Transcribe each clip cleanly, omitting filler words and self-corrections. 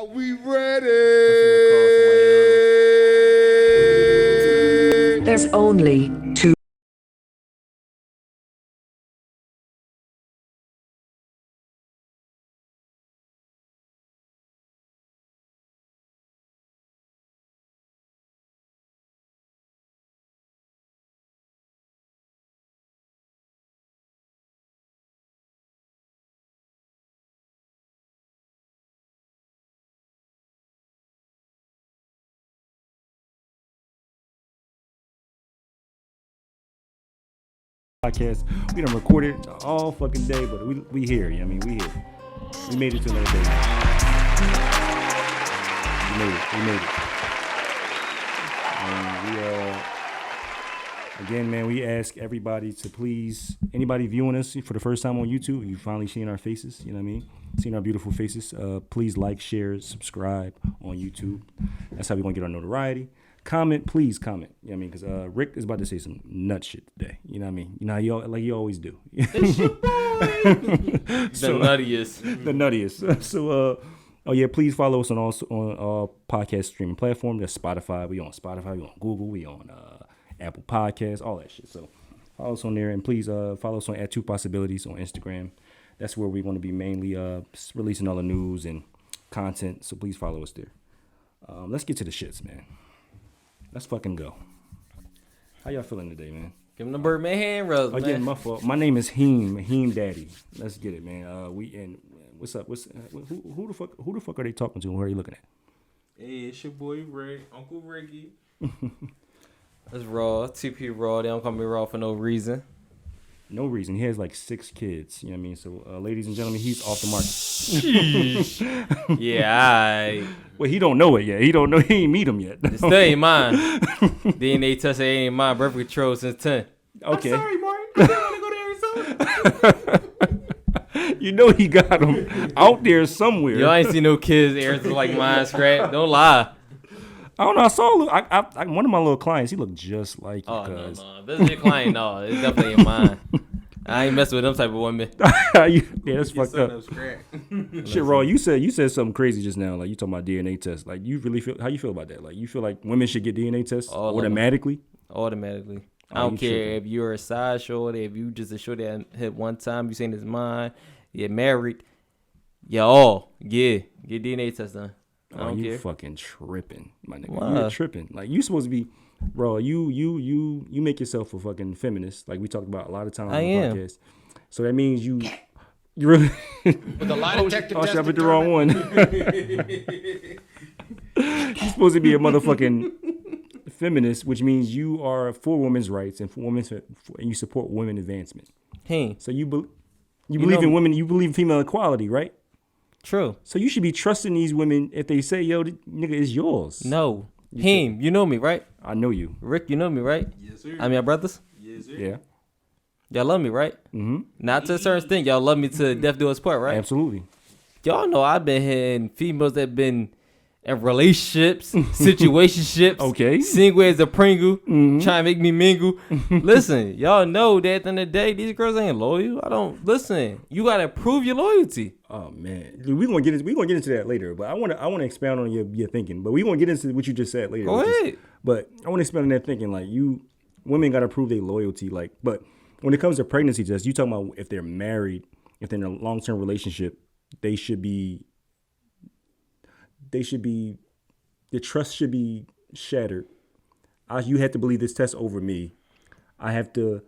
Are we ready? There's only two. Podcast. We done recorded all fucking day, but we here. I mean, we here. We made it to another day. We made it. And again, man, we ask everybody to please, anybody viewing us for the first time on YouTube, you finally seeing our faces, you know what I mean? Seeing our beautiful faces. Please like, share, subscribe on YouTube. That's how we're going to get our notoriety. Comment, please comment. You know what I mean? Because Rick is about to say some nut shit today. You know what I mean? You know, like you always do. It's your boy. The nuttiest. So, oh yeah, please follow us on all podcast streaming platforms. That's Spotify. We on Spotify. We on Google. We on Apple Podcasts. All that shit. So follow us on there, and please follow us on @2possibilities on Instagram. That's where we want to be mainly releasing all the news and content. So please follow us there. Let's get to the shits, man. Let's fucking go. How y'all feeling today, man? Give him the Birdman hand rubs, man. Again, my fault. My name is Heem Daddy. Let's get it, man. What's up? Who the fuck are they talking to? Who are you looking at? Hey, it's your boy Rick, Uncle Rickie. That's Raw. TP Raw. They don't call me Raw for no reason. No reason. He has like 6 kids. You know what I mean? So, ladies and gentlemen, he's off the market. Yeah, Well, he don't know it yet. He don't know. He ain't meet him yet. it still ain't mine. DNA test ain't mine. Birth control since 10. Okay. I'm sorry, Martin. I didn't want to go to Arizona. You know he got him out there somewhere. Yo, I ain't seen no kids' ears like mine, scrap. Don't lie. I don't know. I saw one of my little clients. He looked just like you. Oh, no. If this is your client, no. It definitely ain't mine. I ain't messing with them type of women. Yeah, that's fucked up. Scratch. Shit, Raw, you said something crazy just now. Like, you talking about DNA tests. Like, you really feel, how you feel about that? Like, you feel like women should get DNA tests automatically? Automatically. I Oh, don't care if you're a side shorty, if you just a shorty that hit one time, you saying it's mine, you're married, get DNA test done. I don't you care. fucking tripping, my nigga. Why? You're tripping. Like, you supposed to be, bro, you make yourself a fucking feminist. Like we talked about a lot of times on the podcast. So that means you really With the lie detector test. I put the wrong one. You're supposed to be a motherfucking feminist, which means you are for women's rights and and you support women advancement. Hey, So you believe in women, you believe in female equality, right? true. So you should be trusting these women if they say, yo, nigga, it's yours. No. Heem, you know me, right? I know you. Rick, you know me, right? Yes, sir. I mean, our brothers? Yes, sir. Yeah. Y'all love me, right? Mm-hmm. Not to a certain extent. Y'all love me to death do us part, right? Absolutely. Y'all know I've been hearing females that been in relationships, situationships, Okay. single as a Pringle, trying to make me mingle. Listen, y'all know that at the end of the day, these girls ain't loyal. Listen, you gotta prove your loyalty. Oh man, we're gonna get into that later. But I wanna expound on your thinking. But we're gonna get into what you just said later. Go ahead. But I wanna expand on that thinking. Like, women gotta prove their loyalty. Like, but when it comes to pregnancy tests, you talking about if they're married, if they're in a long-term relationship, the trust should be shattered. You have to believe this test over me. I have to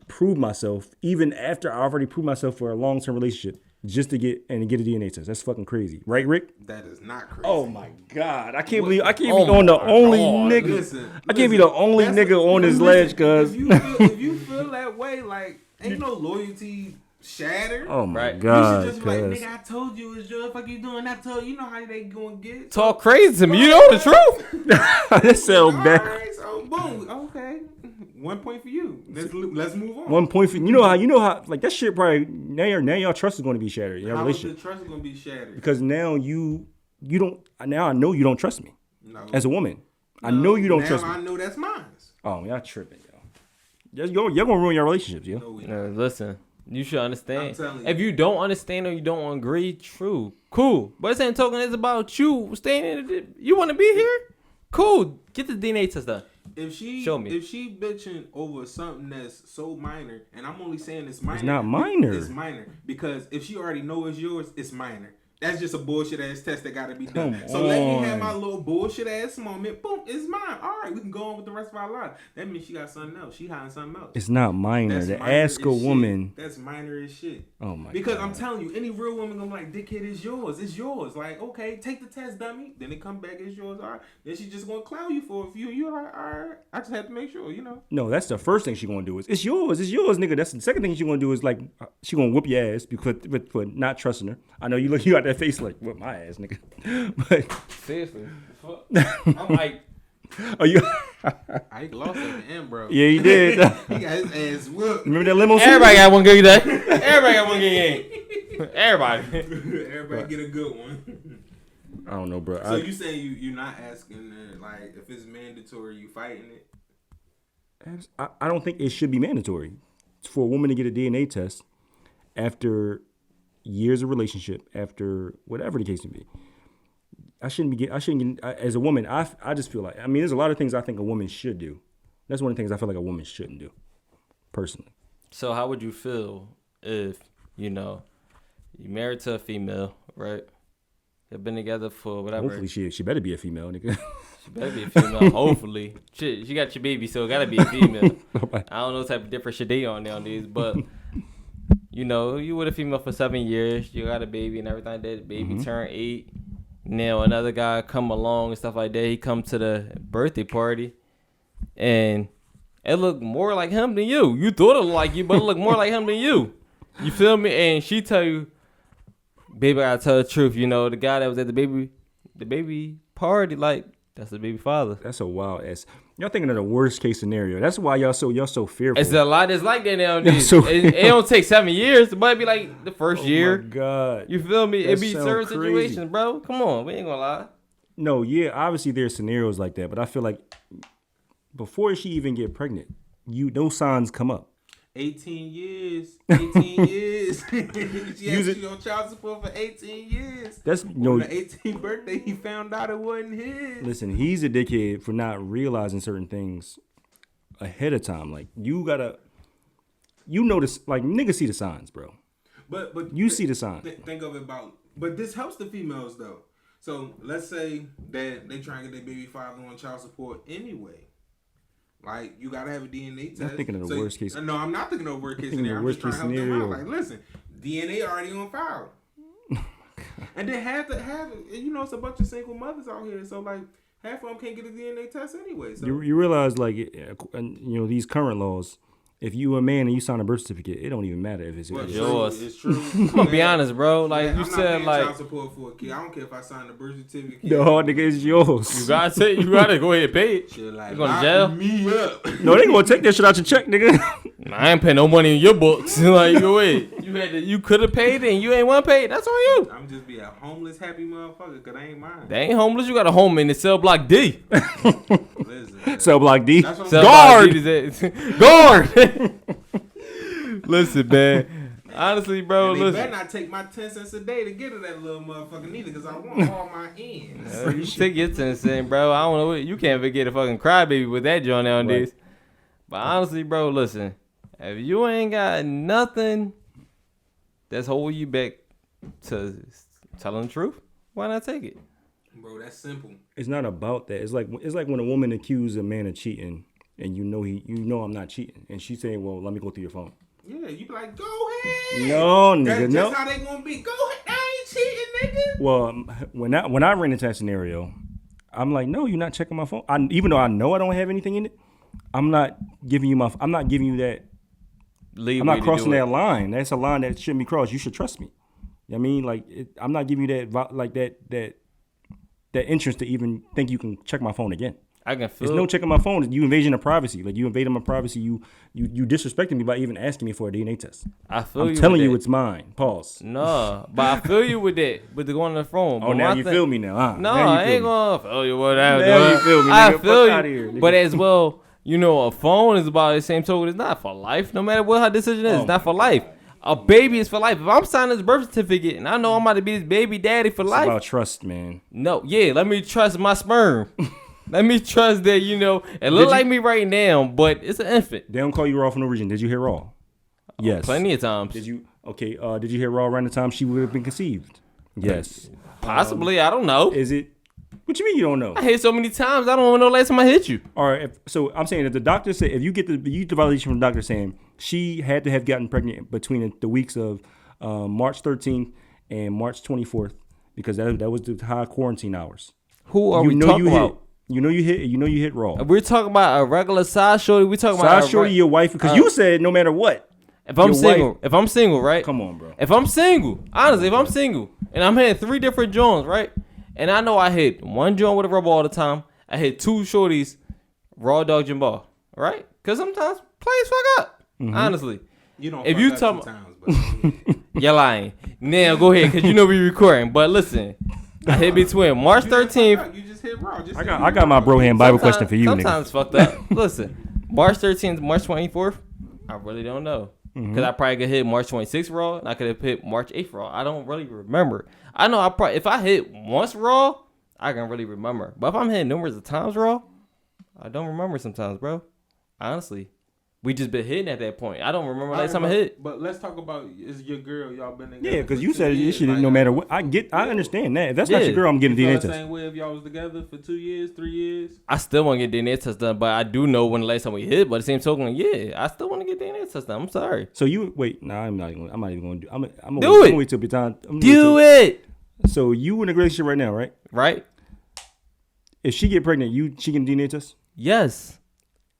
prove myself, even after I already proved myself for a long-term relationship, just to get a DNA test. That's fucking crazy, right, Rick? That is not crazy. Oh my God, I can't be the only nigga. Listen, I can't be the only nigga on this ledge, cuz. If you feel that way, like, ain't no loyalty shattered. Oh my Right. God, You should just be like, cuz. nigga, I told you it's your fuck you doing. I told you know how they gonna get. Talk crazy to me. You know the truth. That sound bad. Alright, so boom. Okay. 1 point for you. Let's move on. 1 point for you know how like that shit probably now y'all trust is going to be shattered. Your How is relationship the trust gonna be shattered? because now you don't now I know you don't trust me No. as a woman. I know you don't now trust me. I know that's mine. Oh, y'all tripping, yo. Y'all gonna ruin your relationships, yo. No, we Listen, You should understand. I'm telling you. If you don't understand or you don't agree, true, cool. But the same token, it's about you staying in it. You want to be here? Cool. Get the DNA test done. Show me. If she bitching over something that's so minor, and I'm only saying it's minor. It's not minor. It's minor because if she already know it's yours, it's minor. That's just a bullshit ass test that got to be done. Come So let me have on. my little bullshit ass moment. Boom, it's mine. All right, we can go on with the rest of our lives. That means she got something else. She hiding something else. It's not minor. That's To minor ask a as shit. woman. That's minor as shit. Oh my Because God. I'm telling you, any real woman gonna be like, dickhead, is yours. It's yours. Like, okay, take the test, dummy. Then it come back, it's yours. All right. Then she just gonna clown you for a few. You're like, all right. I just have to make sure, you know. No, that's the first thing she gonna do is it's yours, nigga. That's the second thing she gonna do is like she gonna whoop your ass because for not trusting her. I know you got that face like whip my ass, nigga. But Seriously. I'm like, are you? I lost at the end, bro. Yeah, he did. He got his ass whooped. Remember that limo? everybody got one good day. Everybody got one good game. Everybody. Everybody get a good one. I don't know, bro. So you saying you're not asking like if it's mandatory, you fighting it? I don't think it should be mandatory for a woman to get a DNA test after years of relationship, after whatever the case may be. I shouldn't get as a woman. I just feel like, I mean, there's a lot of things I think a woman should do. That's one of the things I feel like a woman shouldn't do, personally. So how would you feel if, you married to a female, right? They've been together for whatever. Hopefully she better be a female, nigga. She better be a female, hopefully. Shit, she got your baby, so it gotta be a female. I don't know what type of different shit they on nowadays, but you with a female for 7 years, you got a baby and everything like that. Baby turned 8. Now another guy come along and stuff like that. He come to the birthday party, and it looked more like him than you. You thought it looked like you, but it looked more like him than you. You feel me? And she tell you, baby, I gotta tell the truth. The guy that was at the baby party, like, that's the baby father. That's a wild ass. Y'all thinking of the worst case scenario. That's why y'all so fearful. It's a lot that's like that nowadays. So it don't take 7 years. It might be like the first year. Oh my God. You feel me? That It be sound certain crazy. situations, bro. Come on, we ain't gonna lie. No, yeah, obviously there's scenarios like that, but I feel like before she even get pregnant, those signs come up. 18 years. 18 years. She Use had it. you on child support for 18 years. That's On the 18th birthday, he found out it wasn't his. Listen, he's a dickhead for not realizing certain things ahead of time. Like notice, like niggas see the signs, bro. But You see the signs. Think of it about. But this helps the females though. So let's say that they try and get their baby father on child support anyway. Like, you gotta have a DNA test. I'm thinking of the worst case. No, I'm not thinking of the worst case thinking of scenario. the I'm worst just trying case to help them out. scenario. Like, listen, DNA already on file. And then have it's a bunch of single mothers out here. So like half of them can't get a DNA test anyway. So You realize, like, these current laws, if you a man and you sign a birth certificate, it don't even matter if it's well, yours. yours. It's true. I'm gonna be honest, bro. Like Man, you I'm not said, paying like child support for a kid. I don't care if I sign the birth certificate. No, nigga, it's yours. you gotta go ahead and pay it. Shit, like, You going to lock jail? me up. No, they gonna take that shit out your check, nigga. I ain't paying no money in your books. Like, go ahead. You could have paid it and you ain't want to pay it. That's on you. I'm just be a homeless happy motherfucker because I ain't mine. They ain't homeless. You got a home in the cell block D. Listen, Cell block D. That's what I'm Cell Guard. block D is it. Guard. Listen, man. Honestly, bro, and they listen. better not take my 10 cents a day to get to that little motherfucker neither because I want all my ends. You take your 10 cents, bro. I don't know. You can't forget a fucking crybaby with that joint nowadays. Right. But honestly, bro, listen. If you ain't got nothing that's holding you back to telling the truth, why not take it? Bro, that's simple. It's not about that. It's like when a woman accuses a man of cheating, and you know I'm not cheating, and she's saying, "Well, let me go through your phone." Yeah, you be like, go ahead. No, nigga, That's no. just how they gonna be. Go ahead. I ain't cheating, nigga. Well, when I ran into that scenario, I'm like, no, you're not checking my phone. Even though I know I don't have anything in it, I'm not giving you that. I'm not crossing that line. That's a line that shouldn't be crossed. You should trust me. You know what I mean, like, I'm not giving you that interest to even think you can check my phone again. I can feel There's no checking my phone. You invasion of privacy. Like, you invaded my privacy. You disrespecting me by even asking me for a DNA test. I feel I'm you telling with you that. it's mine. Pause. No, but I feel you with that, with the going on the phone. Oh, But now my you thing- feel me now, huh? No, Now you I feel ain't me. gonna feel you with that. Now you feel me, I nigga. feel Fuck you. outta here, nigga. But as well, a phone is about the same token. It's not for life. No matter what her decision is, it's not for life. A baby is for life. If I'm signing this birth certificate and I know I'm about to be this baby daddy for life. It's about trust, man. No, yeah, let me trust my sperm. Let me trust that, it look like me right now, but it's an infant. They don't call you raw for no reason. Did you hear raw? Yes. Plenty of times. Did you? Okay. Did you hear raw around the time she would have been conceived? Yes. Possibly. I don't know. Is it? What you mean you don't know? I hit so many times. I don't even know the last time I hit you. All right. So I'm saying that the doctor said if you get the validation from the doctor saying she had to have gotten pregnant between the weeks of March 13th and March 24th because that was the high quarantine hours. Who are we talking about? You know you hit raw. We're talking about a regular size shorty. We talking about size shorty, your wife, because you said no matter what. If I'm single, right? Come on, bro. If I'm single, honestly, if I'm single and I'm hitting 3 different joints, right? And I know I hit 1 joint with a rubber all the time. I hit 2 shorties, raw dog and ball, right? Because sometimes players fuck up. Honestly, You don't. If Fuck you up talk, sometimes, but you're lying. Now go ahead, because we recording. But listen, I hit between March 13th. you just hit raw. I got my bro hand Bible question for you, sometimes nigga. Fucked up. Listen, March 13th, March 24th, I really don't know. Because I probably could hit March 26th raw, and I could have hit March 8th raw. I don't really remember. I know if I hit once raw, I can really remember. But if I'm hitting numerous of times raw, I don't remember sometimes, bro. Honestly. We just been hitting at that point. I don't remember last time I hit. But let's talk about is your girl. Y'all been together. Yeah, because for you 2 said years, it should no matter what. I understand that. If that's not Yeah. your girl, I'm getting You DNA feel the test. same way if y'all was together for 2 years, 3 years. I still want to get DNA test done, but I do know when the last time we hit. But the same token, yeah, I still want to get DNA test done. I'm sorry. So you wait. Nah, I'm not even going to do. I'm Do gonna it. wait till the time. Do it. So you in a relationship right now, right? Right? If she get pregnant, she can DNA test. Yes.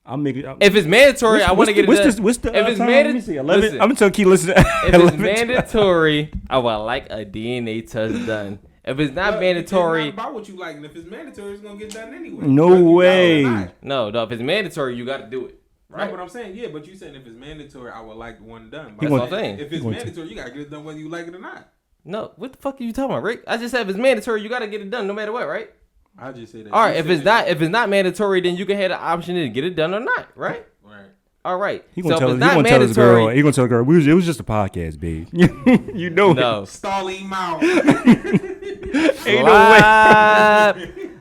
I'm making. If it's mandatory, I want to get it done. What's the if it's time? Let me see. 11. listen, I'm gonna keep listening. if it's mandatory, I would like a DNA test done. If it's not mandatory, It's not about what you like, and if it's mandatory, it's gonna get done anyway. No Whether you way. got it or not. no. If it's mandatory, you got to do it. Right. Right? But I'm saying, yeah, but you saying if it's mandatory, I would like one done. He But want- That's what I'm saying. if it's He want to. mandatory, you gotta get it done whether you like it or not. No, what the fuck are you talking about, Rick? I just said if it's mandatory, you got to get it done no matter what, right? I just say that. All right. You If said it's not mandatory, then you can have the option to get it done or not, right? Right. All right. He So gonna if tell. it's He not gonna tell his girl. mandatory, He gonna tell the girl. It was just a podcast, babe. You know. no. Stall him out. Ain't no way. Slap.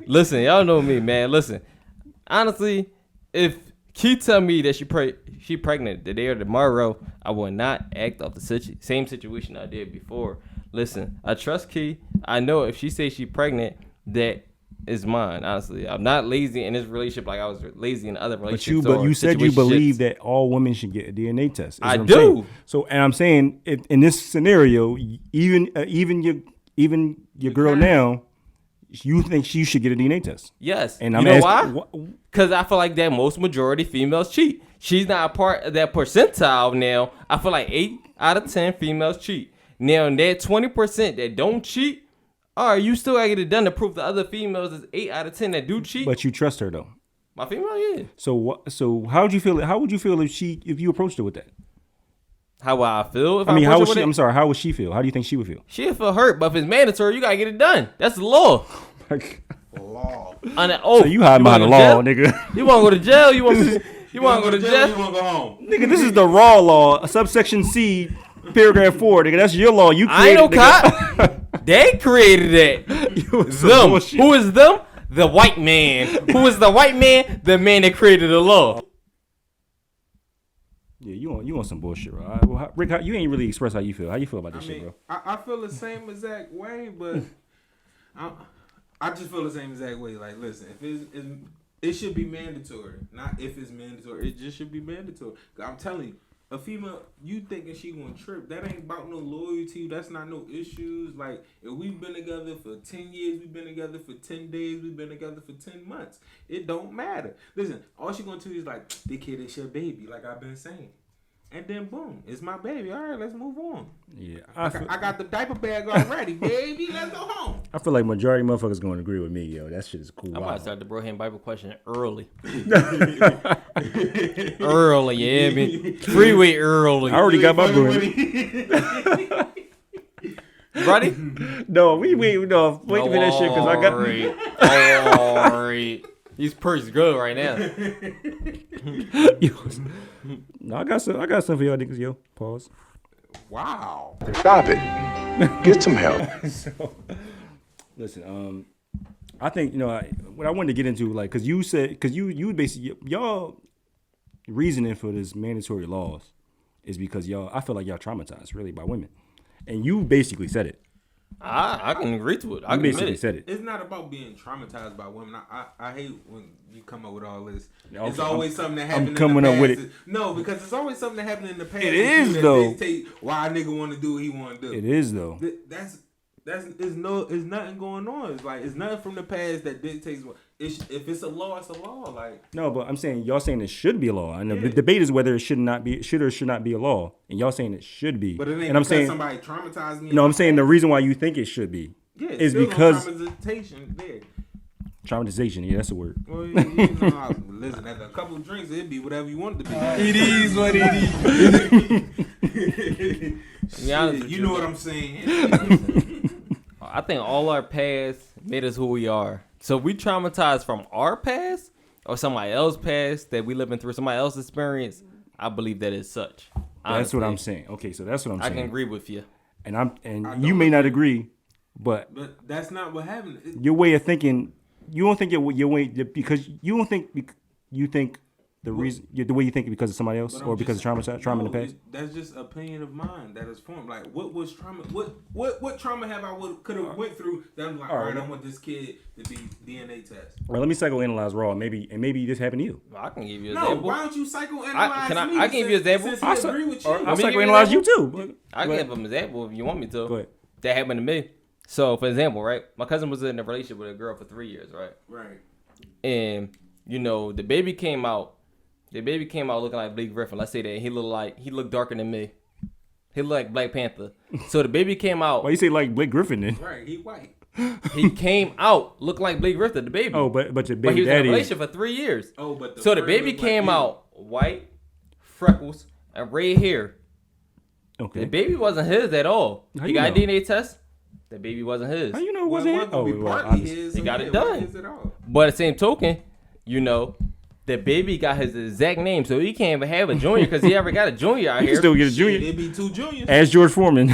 Listen, y'all know me, man. Listen, honestly, if Key tell me that she pregnant the day or tomorrow, I will not act off the same situation I did before. Listen, I trust Key. I know if she says she pregnant, that is mine. Honestly, I'm not lazy in this relationship like I was lazy in other relationships. But you said you situationships. believe that all women should get a DNA test. is I what I'm do. saying. So, and I'm saying in this scenario, even your girl now, you think she should get a DNA test. Yes. And you I'm know asking, why? Because I feel like that most majority females cheat. She's not a part of that percentile now. I feel like 8 out of 10 females cheat. Now, that 20% that don't cheat, all right, you still got to get it done to prove the other females is 8 out of 10 that do cheat. But you trust her though. My female, yeah. So how would you feel? How would you feel if you approached her with that? How would I feel if I mean, how would approach her she? with I'm it? sorry. How would she feel? How do you think she would feel? She'll feel hurt, but if it's mandatory, you got to get it done. That's the law. Law. On the oath. So you hiding behind the law, nigga. You want to go to jail? You want to go to You want to jail? go home? Nigga, this is the raw law, subsection C, paragraph 4. Nigga, that's your law. You I ain't created. no nigga. cop. They created that. You was some Them. bullshit. Who is them? The white man. Who is the white man? The man that created the law. Yeah, you want some bullshit, bro. All right, well, Rick, you ain't really expressed how you feel. How you feel about this I shit, mean, bro? I feel the same exact way, but I just feel the same exact way. Like, listen, if it should be mandatory, not if it's mandatory. It just should be mandatory. I'm telling you, a female, you thinking she gonna trip? That ain't about no loyalty. That's not no issues. Like, if we've been together for 10 years, we've been together for 10 days, we've been together for 10 months. It don't matter. Listen, all she gonna tell you is like, the kid is your baby, like I've been saying. And then boom, it's my baby. All right, let's move on. Yeah, I got the diaper bag already, baby. Let's go home. I feel like majority of motherfuckers going to agree with me, yo. That shit is cool. I'm Wow. about to start the Broham Bible question early. Early, yeah, man. Freeway early. I already got my bro. Ready? No, wait for that shit because I got. All right. These perks good right now. No, I got some for y'all niggas, yo. Pause. Wow. Stop it. Get some help. So, listen, I think what I wanted to get into, like, because you basically y'all reasoning for this mandatory laws is because I feel like y'all traumatized really by women, and you basically said it. I can agree to it. I can basically said it. It's not about being traumatized by women. I hate when you come up with all this. Okay, it's always something that happened. I'm coming in the up past. with it. No, because it's always something that happened in the past. It is though. Dictate why a nigga want to do what he want to do. It is though. That's it's nothing going on. It's like it's nothing from the past that dictates what. If it's a law, it's a law. Like no, but I'm saying y'all saying it should be a law, and the debate is whether it should or should not be a law, and y'all saying it should be. But it ain't and I'm because saying somebody traumatized me. No, I'm saying the reason why you think it should be is because traumatization there. Traumatization, yeah, that's a word. Well, listen, after a couple of drinks, it'd be whatever you want it to be. It is what it is. You know what I'm saying? I think all our past made us who we are. So if we traumatized from our past or somebody else's past that we living through somebody else's experience, I believe that is such. Honestly. That's what I'm saying. Okay, so that's what I'm saying. I can agree with you. And you may not agree, but that's not what happened. Your way of thinking, you don't think your way because you don't think you think the reason the way you think it because of somebody else or because of trauma in the past. That's just opinion of mine that is formed. Like what was trauma? What trauma have I could have went through that I'm like, all right, I want this kid to be DNA test. All right, let me psychoanalyze Raw. Maybe this happened to you. I can give you an no, example. why don't you psychoanalyze me? I can give you an example. Since he agree with you. I'll psychoanalyze you too. I can give him an example if you want me to. Go ahead. That happened to me. So, for example, right, my cousin was in a relationship with a girl for 3 years, right? Right. And the baby came out. The baby came out looking like Blake Griffin. Let's say that he looked darker than me. He looked like Black Panther. So the baby came out. Why you say like Blake Griffin then? Right, he white. He came out looking like Blake Griffin, the baby. Oh, but your baby but he was daddy. in a relationship for 3 years. Oh, but so the baby came out white, freckles, and red hair. Okay. The baby wasn't his at all. How He you got know? a DNA test. The baby wasn't his. How you know it wasn't his? He got it done. But at the same token, the baby got his exact name, so he can't even have a junior because he ever got a junior out You here. can still get a junior. It'd be 2 juniors. As George Foreman.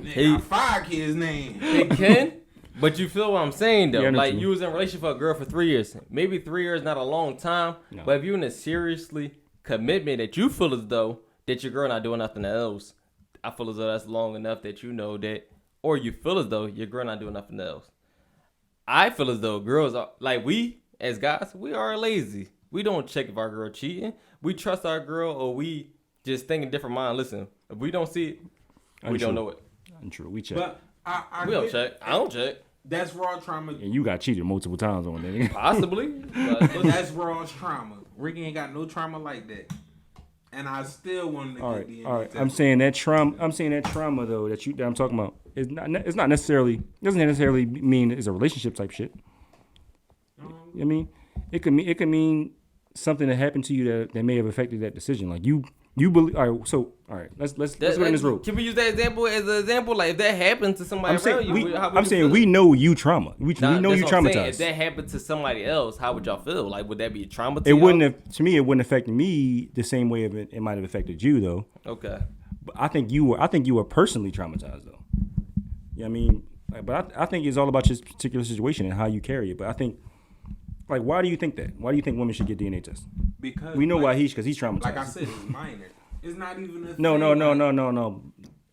He 5 kids' name. They can, but you feel what I'm saying though. Yeah, I know what Like you you was in a relationship with a girl for 3 years. Maybe 3 years not a long time, No. but if you're in a seriously commitment that you feel as though that your girl not doing nothing else, I feel as though that's long enough that you know that, or you feel as though your girl not doing nothing else. I feel as though girls are like we as guys, we are lazy. We don't check if our girl cheating. We trust our girl, or we just think in different mind. Listen, if we don't see it, we don't know it. Untrue. We check. But I We don't check. I don't check. That's raw trauma. And you got cheated multiple times on that. Possibly. But That's raw trauma. Rickie ain't got no trauma like that. And I still want to get DNA. All right. I'm saying that trauma though that I'm talking about is not necessarily doesn't necessarily mean it's a relationship type shit. You know what I mean? It could mean something that happened to you that may have affected that decision. Like you believe. All right. Let's go in this road. Can we use that example as an example? Like if that happened to somebody I'm saying we know you trauma. We know you traumatized. If that happened to somebody else, how would y'all feel? Like would that be a trauma to It y'all? wouldn't have. To me, it wouldn't affect me the same way it might have affected you though. Okay. But I think you were personally traumatized though. Yeah, I mean, but I think it's all about your particular situation and how you carry it. But I think, like, why do you think that? Why do you think women should get DNA tests? Because we know why he's traumatized. Like I said, it's minor. It's not even a No.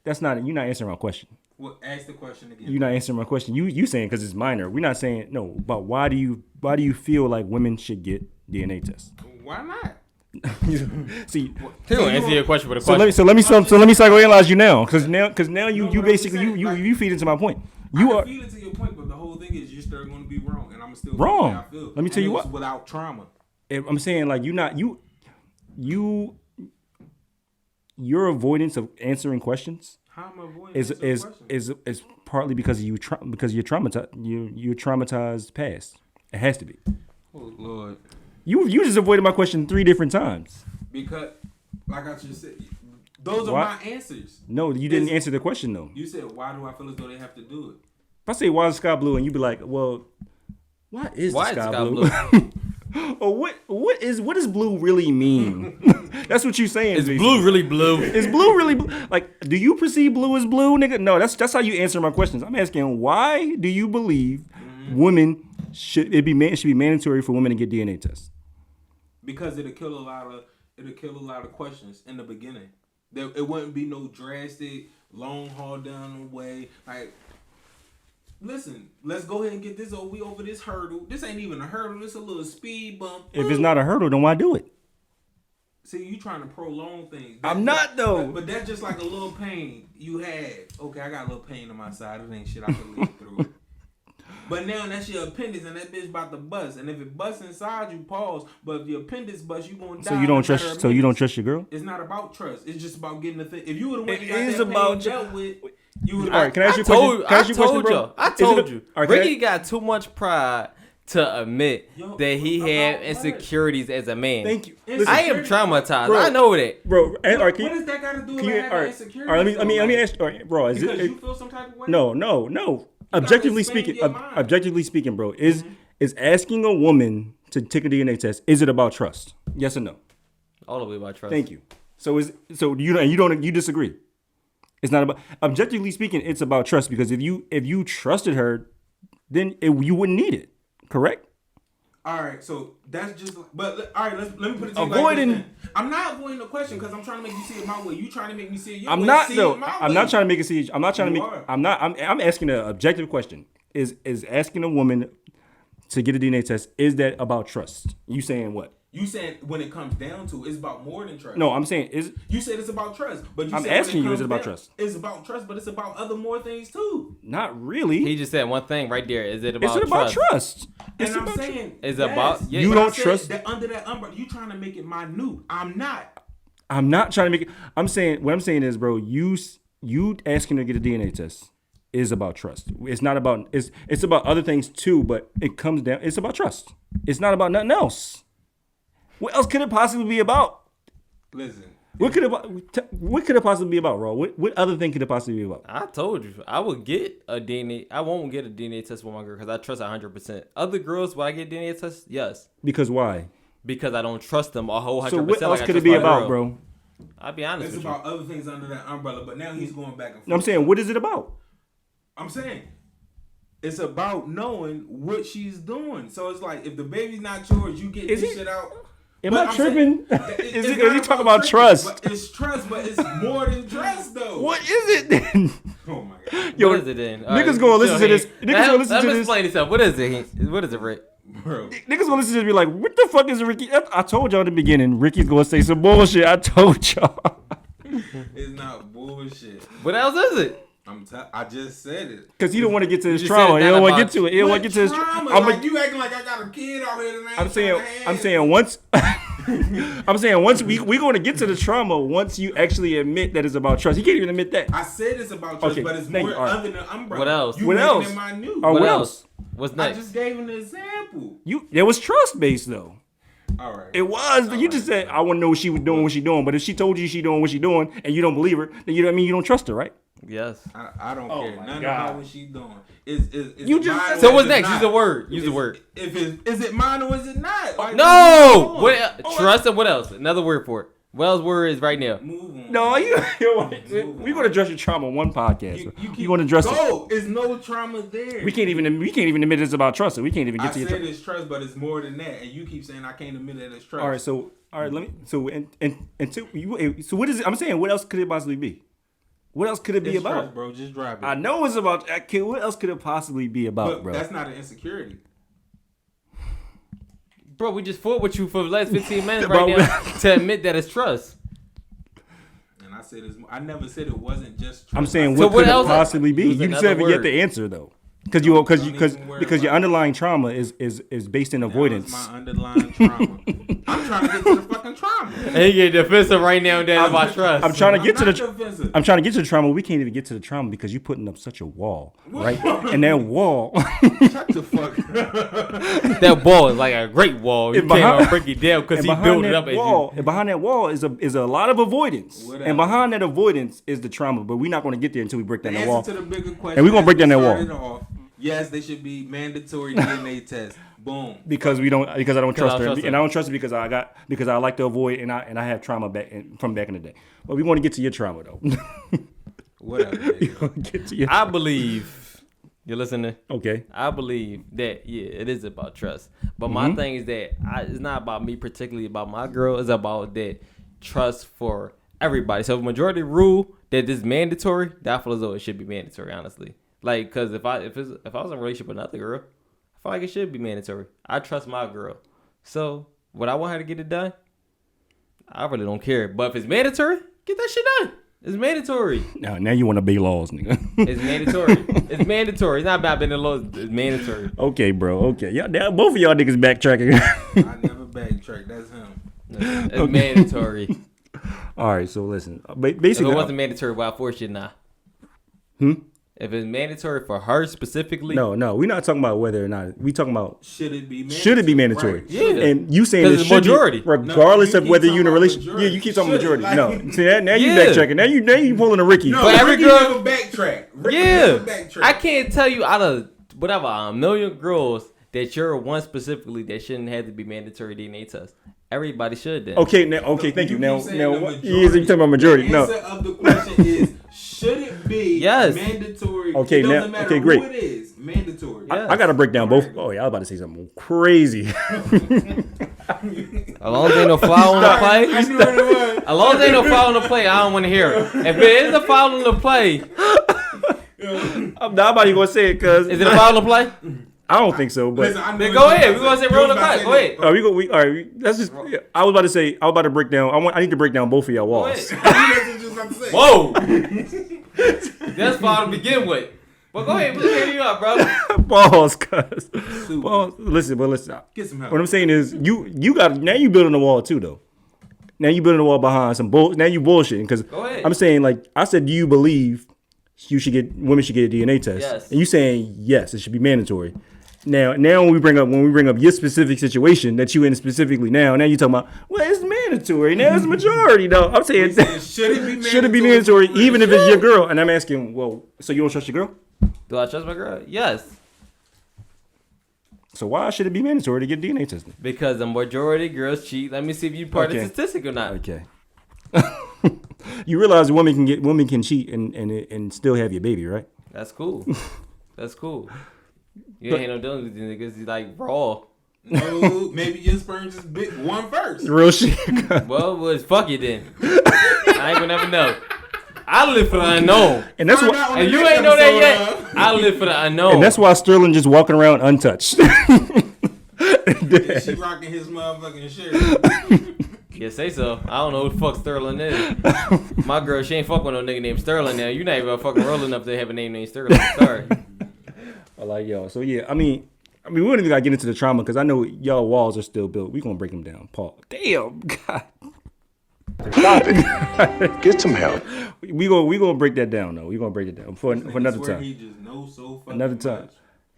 That's not. You're not answering my question. Well, ask the question again. You're not answering my question. You saying because it's minor. We're not saying no. But why do you feel like women should get DNA tests? Why not? See, He gonna answer your question with a question. so let me psychoanalyze you now, because now you basically you feed into my point. I feed into your point, but the whole thing is you're still going to be wrong, and I'm still wrong. I feel. Let me tell you what. Without trauma, I'm saying like your avoidance of answering questions how am I avoiding is partly because you're traumatized. You're traumatized past. It has to be. Oh Lord. You just avoided my question 3 different times. Because, like I just said, those are Why? my answers. No, you didn't answer the question though. You said, why do I feel as though they have to do it? If I say why is the sky blue and you be like, well, why is the sky blue? Or what does blue really mean? That's what you're saying. Is basically. blue really blue? Is blue really blue? Like, do you perceive blue as blue, nigga? No, that's how you answer my questions. I'm asking, why do you believe women should be mandatory for women to get DNA tests? Because it'll kill a lot of questions in the beginning. It wouldn't be no drastic long haul down the way. Like, listen, let's go ahead and get this over. We over this hurdle. This ain't even a hurdle. This a little speed bump. If it's not a hurdle, then why do it? See, you trying to prolong things. I'm not, though. But that's just like a little pain you had. Okay, I got a little pain on my side. It ain't shit I can live through. But now that's your appendix and that bitch about to bust. And if it busts inside you, pause. But if your appendix busts, you gonna die. So you don't trust. So you don't trust your girl? It's not about trust. It's just about getting the thing. If you would have went and It got is that about pain dealt with, you would. All right, can I ask you a question? I told you. I told you. All right, Rickie got too much pride to admit that he had about insecurities as a man. Thank you. I am traumatized. Bro. I know that. Bro. All right, What does that got to do with having insecurity? All right, let me ask. All right, bro. Is Because it? you feel some type of way? No. Objectively speaking, bro, is asking a woman to take a DNA test, is it about trust? Yes or no? All the way about trust. Thank you. So you disagree? It's not about objectively speaking. It's about trust because if you trusted her, then you wouldn't need it. Correct? All right, so that's just. But all right, let me put it to you Avoiding. like this. I'm not avoiding the question because I'm trying to make you see it my way. You trying to make me see it your way. I'm not see though. It my I'm way. not trying to make it see. I'm not trying to You make. are. I'm not. I'm asking an objective question. Is asking a woman to get a DNA test, is that about trust? You saying what? You said when it comes down to it, it's about more than trust. No, I'm saying is. You said it's about trust, but you I'm said when asking you, is comes it about down, trust? It's about trust, but it's about other more things too. Not really. He just said one thing right there. Is it about Is it about trust? trust? And It's I'm about saying It's yes, about- yeah, You but don't I said trust- that under that umbrella. You trying to make it minute. I'm not. I'm not trying to make it. I'm saying what I'm saying is, bro, you asking to get a DNA test is about trust. It's not about it's about other things too, but it comes down. It's about trust. It's not about nothing else. What else could it possibly be about? Listen. What could it possibly be about, bro? What other thing could it possibly be about? I told you. I would get a DNA. I won't get a DNA test with my girl because I trust her 100%. Other girls, will I get DNA tests? Yes. Because why? Because I don't trust them a whole 100%. So what else like I could it trust be my about, girl. bro? I'll be honest It's with about other things under that umbrella, but now he's going back and forth. No, I'm saying, what is it about? I'm saying it's about knowing what she's doing. So it's like if the baby's not yours, you get Is this he- shit out. Am But I I'm tripping? saying, Is it's he not talking about tripping, trust? But it's trust, but it's more than trust though. What is it then? Oh my god, Yo, what is it then? All niggas right, gonna listen chill, to this. Heem. Niggas gonna listen Let to me this. explain this up. What is it? Heem? What is it, Rick? bro. Niggas gonna listen to this and be like, what the fuck is Rickie? I told y'all in the beginning, Rickie's gonna say some bullshit. I told y'all. It's not bullshit. What else is it? I just said it. Because he don't want to get to his You trauma. said He don't that want to about- get to it. He don't want to get to his trauma? trauma. Like you acting like I got a kid out here tonight. I'm saying once once we going to get to the trauma once you actually admit that it's about trust. He can't even admit that. I said it's about trust, Okay, but it's thank more you. All right. other than umbrella. What else? You What making else? it minute. Oh, What what else? else? What's I next? just gave an example. It was trust based though. All right. It was. You just said I want to know what she was doing, what she doing. But if she told you she doing what she doing, and you don't believe her, then you know what I mean. You don't trust her, right? Yes. I don't care. my None God. about what she's doing. Is You just mine said- or So is what's it next? not? Use a word. Use a Is- word. If is it mine or is it not? Like, No. move What? on. Trust and what else? Another word for it. What else word is right now? Move on. No, we're gonna address your trauma on one podcast. You want to address it? No, it's no trauma there. We can't even admit it's about trust. So we can't even I get to your said trust. it's trust, but it's more than that. And you keep saying I can't admit that it's trust. All right. Let me. So what is it? I'm saying, what else could it possibly be? What else could it be It's about? trust, bro. Just drive it. I know it's about. What else could it possibly be about, But bro? that's not an insecurity. Bro, we just fought with you for the last 15 minutes Bro, right now to admit that it's trust. And I said I never said it wasn't just trust. I'm saying, So what what could it else- possibly be? Use You another said yet word. the answer though, because Don't your underlying trauma is based in avoidance. That was my underlying trauma. I'm trying to get to the fucking trauma. And he get defensive right now and then about trust. I'm trying to get to not the. defensive. I'm trying to get to the trauma. We can't even get to the trauma because you're putting up such a wall, right? And that wall, Shut the fuck up. That wall is like a great wall. You And can't behind- break it down because and he behind built it that up as wall, you. and behind that wall is a lot of avoidance, Whatever. and behind that avoidance is the trauma. But we're not going to get there until we break down The that answer wall. to the bigger question. And we gonna break down that wall. started off, yes, they should be mandatory DNA tests. Boom. Because I don't trust her, trust her. and I don't trust her because I like to avoid and I have trauma from back in the day. But we want to get to your trauma though. Whatever. nigga. Get to your I believe you're listening. okay. I believe that it is about trust. But my thing is that it's not about me particularly about my girl. It's about that trust for everybody. So if majority rule that this is mandatory, that I feel as though it should be mandatory. Honestly, like because if I was in a relationship with another girl, I feel like it should be mandatory. I trust my girl, so would I want her to get it done? I really don't care. But if it's mandatory, get that shit done. It's mandatory. Now you want to obey laws, nigga. It's mandatory. It's mandatory. It's not about being the law. It's mandatory. Okay, bro. Okay, now both of y'all niggas backtracking. I never backtrack. That's him. It's mandatory. All right, so listen. If Basically, it wasn't mandatory, why force it now? If it's mandatory for her specifically, no, we're not talking about whether or not. We talking about Should it be mandatory? should it be mandatory? Right. Yeah. And you saying 'Cause it it's should majority. be regardless No, of you whether keep you're in a talking about relationship. majority. Yeah, you keep talking Should, majority. like- No, see now you Yeah. backtracking. Now you pulling a Ricky. No, For every Ricky girl- never backtrack. Ricky yeah, never backtrack. I can't tell you out of whatever a million girls that you're one specifically that shouldn't have to be mandatory DNA test. Everybody should then. Okay, thank you. keep Now, saying now, the what? majority. You talking about majority? The No. answer of the question is, should it be Yes. mandatory? Okay, it doesn't now- matter okay, great. who it is. Mandatory. Yeah. I gotta break down both. Oh yeah, I was about to say something crazy. As long as ain't no foul on the play, I knew what it was. as long as ain't no foul on the play, I don't want to hear it. If it is a foul on the play, I'm not about to go say it because is it a foul on the play? I don't think so. But Listen, I knew Then what go you was ahead. about We gonna say to roll the You was about clock. to Go say ahead. we all right. That's just. I was about to break down. I need to break down both of y'all Go walls. ahead. That's what you was about to say. Whoa. That's foul to begin with. But go ahead, we'll hear you up, bro. Balls, cuz. Balls. Listen. Get some help. What I'm saying is, you got now. You building a wall too, though. Now you building a wall behind some bull. Now you bullshitting because Go ahead. I'm saying like I said. Do you believe women should get a DNA test? Yes. And you saying yes, it should be mandatory. Now when we bring up your specific situation that you in specifically now you talking about it's mandatory. Now it's majority though. I'm saying Should it be mandatory? should it be mandatory even if it's your girl? And I'm asking, well, so you don't trust your girl? Do I trust my girl? Yes. So why should it be mandatory to get DNA tested? Because the majority of girls cheat. Let me see if you part of Okay. the statistic or not. Okay. You realize women can cheat and still have your baby, right? That's cool. That's cool. You ain't no dealing with these niggas. You like raw. No, maybe your sperm just bit one first. Real shit. Well, it's fuck it then. I ain't gonna never know. I live for the unknown. And that's Find why out on And the you next ain't know that episode yet. I live for the unknown. and that's why Sterling just walking around untouched. of- She rocking his motherfucking shirt. Yeah, say so. I don't know who the fuck Sterling is. My girl, she ain't fuck with no nigga named Sterling now. You not even fucking rolling up to have a name named Sterling. Sorry. I like yo. So yeah, I mean, we wouldn't even gotta get into the trauma because I know y'all walls are still built. We gonna break them down. Paul. Damn. God. Stop it. Get some help. We gonna break that down though. We gonna break it down for another Swear time. He just knows so fucking Another time. much.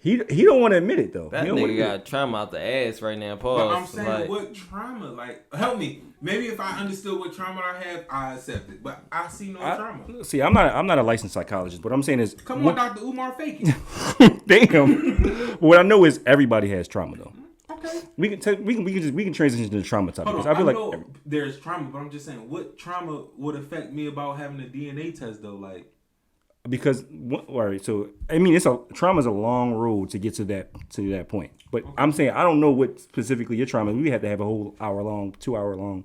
He don't want to admit it though. That He don't wanna nigga admit got trauma out the ass right now. Pause. But I'm saying, Like, what trauma? Like, help me. Maybe if I understood what trauma I have, I accept it. But I see no trauma. it. See, I'm not a licensed psychologist. What I'm saying is, Come on, Dr. Umar, fake it. damn. What I know is everybody has trauma though. Okay. We can transition to the trauma topic. Hold 'cause on. I feel like know there's trauma, but I'm just saying, what trauma would affect me about having a DNA test though? Like, because all right, so I mean, trauma's a long road to get to that point. But I'm saying I don't know what specifically your trauma. We have to have a whole 2-hour long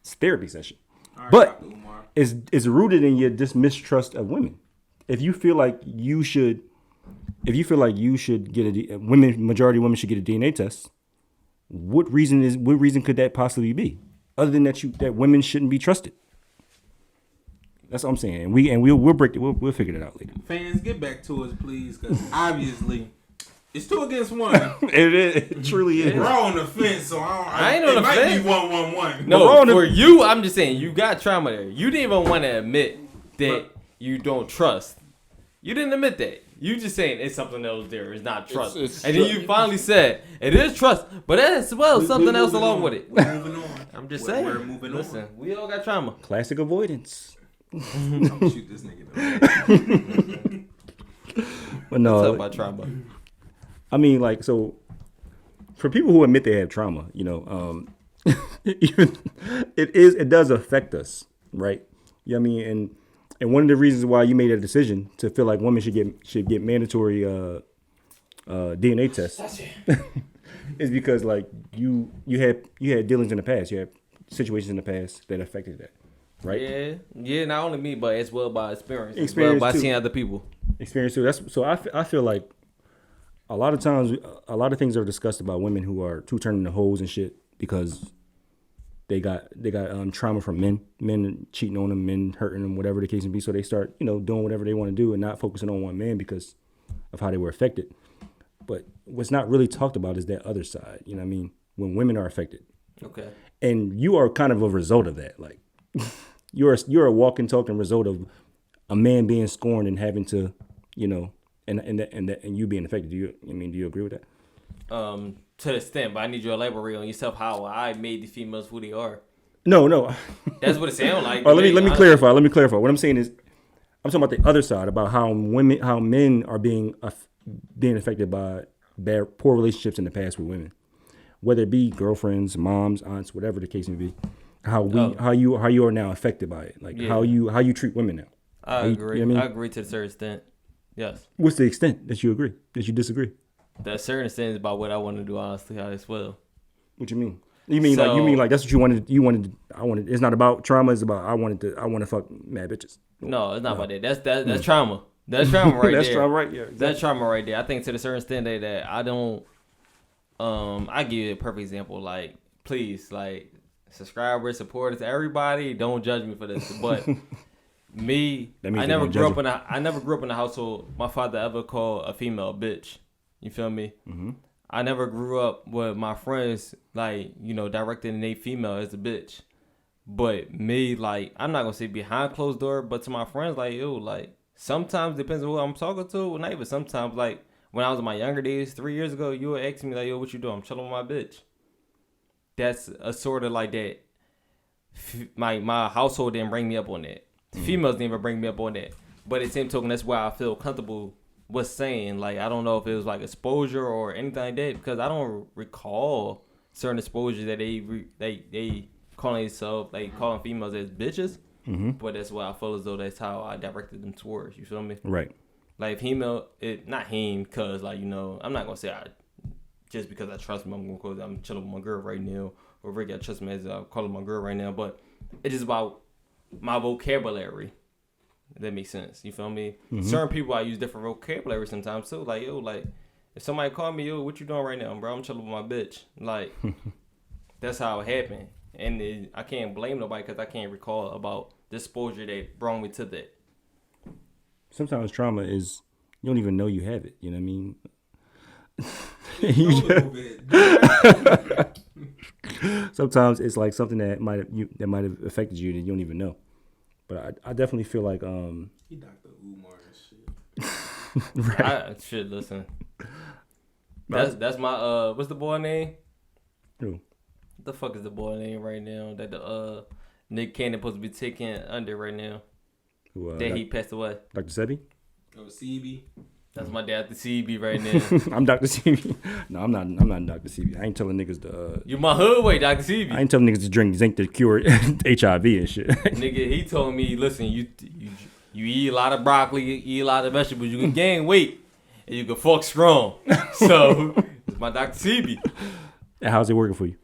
therapy session. all right, But Dr. Umar. it's rooted in your mistrust of women. If you feel like you should get majority of women should get a DNA test, what reason could that possibly be? Other than that women shouldn't be trusted. That's what I'm saying. We'll break it. We'll figure it out later. Fans, get back to us, please, because obviously it's 2 against 1. It truly is. We're on the fence, so I ain't on it the might fence. be 1-1-1. no, We're on for the- you, I'm just saying, you got trauma there. You didn't even want to admit that you don't trust. You didn't admit that. You just saying it's something else there. It's not trust. It's and then you finally said it is trust, but as well something else along on. with it. We're moving on. I'm just We're saying. moving Listen, on. we all got trauma. Classic avoidance. I'm gonna shoot this nigga. But What's up no, about trauma? I mean, like, so for people who admit they have trauma, it does affect us, right? You know what I mean? And one of the reasons why you made a decision to feel like women should get mandatory DNA tests is because like you had dealings in the past, you had situations in the past that affected that, right? Yeah. Not only me, but as well by experience, by too. seeing other people. Experience too. I feel like a lot of times a lot of things are discussed about women who turning into hoes and shit because they got trauma from men cheating on them, men hurting them, whatever the case may be. So they start doing whatever they want to do and not focusing on one man because of how they were affected. But what's not really talked about is that other side. You know what I mean? When women are affected. Okay. And you are kind of a result of that. Like you're a walking, talking result of a man being scorned and having to, and you being affected. Do you agree with that? To the extent, but I need you to elaborate on yourself how I made the females who they are. No. That's what it sounds like. Let me clarify. What I'm saying is, I'm talking about the other side about how men are being affected by poor relationships in the past with women, whether it be girlfriends, moms, aunts, whatever the case may be. How you are now affected by it, like how you treat women now. I agree. I agree to a certain extent. Yes. What's the extent that you agree? That you disagree? The certain extent is about what I want to do, honestly, as well. What you mean? You mean that's what you wanted? I wanted. It's not about trauma. It's about I want to fuck mad bitches. No, it's not about that. That's trauma. That's trauma right that's there. trauma, right? Yeah, exactly. That's trauma right there. I think to the certain extent that I don't. I give you a perfect example. Like, please, like, subscribers, supporters, everybody, don't judge me for this. But me, I never grew up in a household my father ever called a female a bitch. You feel me? Mm-hmm. I never grew up with my friends, like, directing a female as a bitch. But me, like, I'm not going to say behind closed door, but to my friends, like, yo, like, sometimes depends on who I'm talking to. Not even sometimes, like, when I was in my younger days, 3 years ago, you would ask me, like, yo, what you doing? I'm chilling with my bitch. That's a sort of like that. My household didn't bring me up on that. The females didn't even bring me up on that. But at the same token, that's why I feel comfortable with saying, like, I don't know if it was like exposure or anything like that, because I don't recall certain exposures that they calling themselves, like, calling females as bitches. Mm-hmm. But that's why I feel as though that's how I directed them towards. You feel me? Right. Like, female, not Heem, because, like, I'm not going to say just because I trust him, I'm chilling with my girl right now. Or Rickie, I trust him as I call him my girl right now. But it's just about my vocabulary. If that makes sense. You feel me? Mm-hmm. Certain people, I use different vocabulary sometimes too. Like, yo, like, if somebody call me, yo, what you doing right now, bro? I'm chilling with my bitch. Like, that's how it happened. And I can't blame nobody because I can't recall about the exposure that brought me to that. Sometimes trauma is, you don't even know you have it. You know what I mean? Sometimes it's like something that might have affected you that you don't even know. But I definitely feel like he Dr. Umar and shit. Right. Listen. That's my what's the boy name? Who? What the fuck is the boy name right now that the Nick Cannon supposed to be taking under right now? Who, that he passed away. Dr. Sebi? Oh, CB. That's my dad, the CB right now. I'm Dr. CB. No, I'm not Dr. CB. I ain't telling niggas to. You my hood way, Dr. CB. I ain't telling niggas to drink zinc to cure HIV and shit. Nigga, he told me, listen, you eat a lot of broccoli, you eat a lot of vegetables, you can gain weight, and you can fuck strong. So, it's my Dr. CB. And how's it working for you?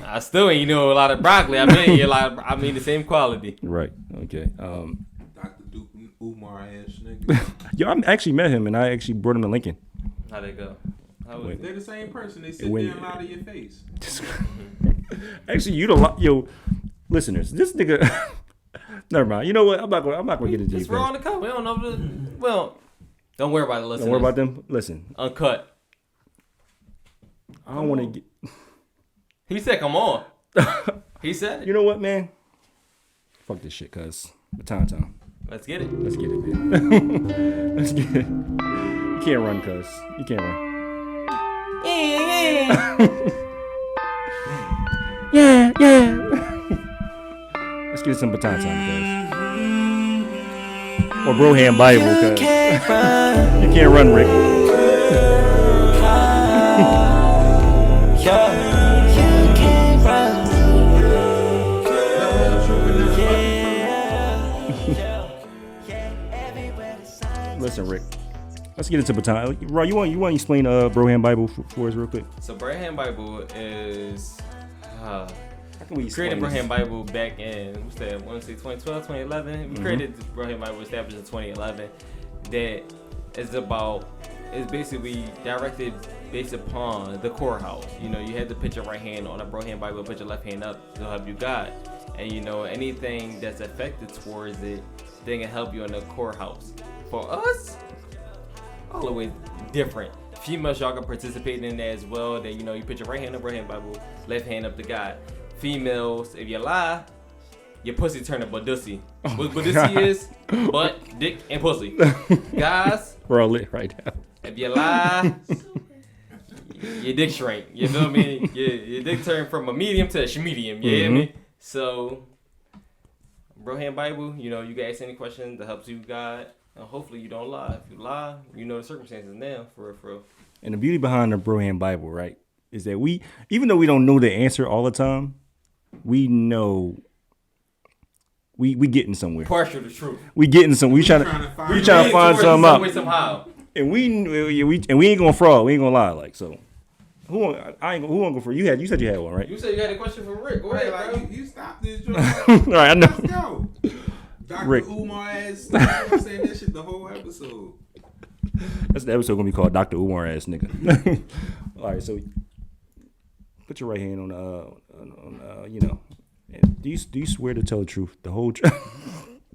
I still ain't a lot of broccoli. I mean the same quality. Right. Okay. Dr. Umar ass nigga. Yo, I actually met him, and I actually brought him to Lincoln. How'd it go? They're the same person. They sit there and lie to your face. Actually, yo, listeners, this nigga. Never mind. You know what? I'm not gonna get into it. It's raw on the cut. We don't know. Don't worry about the listeners. Don't worry about them. Listen. Uncut. I don't want to get. He said, "Come on." He said it. You know what, man? Fuck this shit, cuz. Time. Let's get it. Let's get it, man. Let's get it. You can't run, cuz. You can't run. Yeah. Let's get some baton time, cuz. Or Broham Bible, cuz. You can't run, Rick. Let's get into baton. Raw, you want to explain Broham Bible for us real quick? So Broham Bible is How can we created explain Broham this? Bible back in, what's that, I want to say 2012, 2011. We created the Broham Bible, established in 2011. That is basically directed based upon the core house. You know, you had to put your right hand on a Broham Bible, put your left hand up to help you God. And you know, anything that's affected towards it, they can help you in the core house. For us, all the way different. Females, y'all can participate in that as well. That, you know, you put your right hand on Broham Bible, left hand up to God. Females, if you lie, your pussy turn to budussy. What budussy is butt, dick, and pussy. Guys, We're all lit right now. if you lie, your dick shrink. You feel me? Your dick turn from a medium to a medium. You hear me? So, Broham Bible, you know, you can ask any question that helps you God. And hopefully you don't lie. If you lie, you know the circumstances now, for real. And the beauty behind the Broham Bible, right, is that we, even though we don't know the answer all the time, we know we getting somewhere. Partial to truth. We getting some. We trying to find something out. Somehow. And we ain't gonna fraud. We ain't gonna lie. Like, so, who won't go for you? You said you had one, right? You said you had a question for Rick. Go ahead, bro. Like, you stop this joint. All right, I know. Let's go. Dr. Rick. Umar ass. I'm saying that shit the whole episode. That's the episode gonna be called Dr. Umar ass nigga. All right, so put your right hand on you know. And do you swear to tell the truth, the whole truth,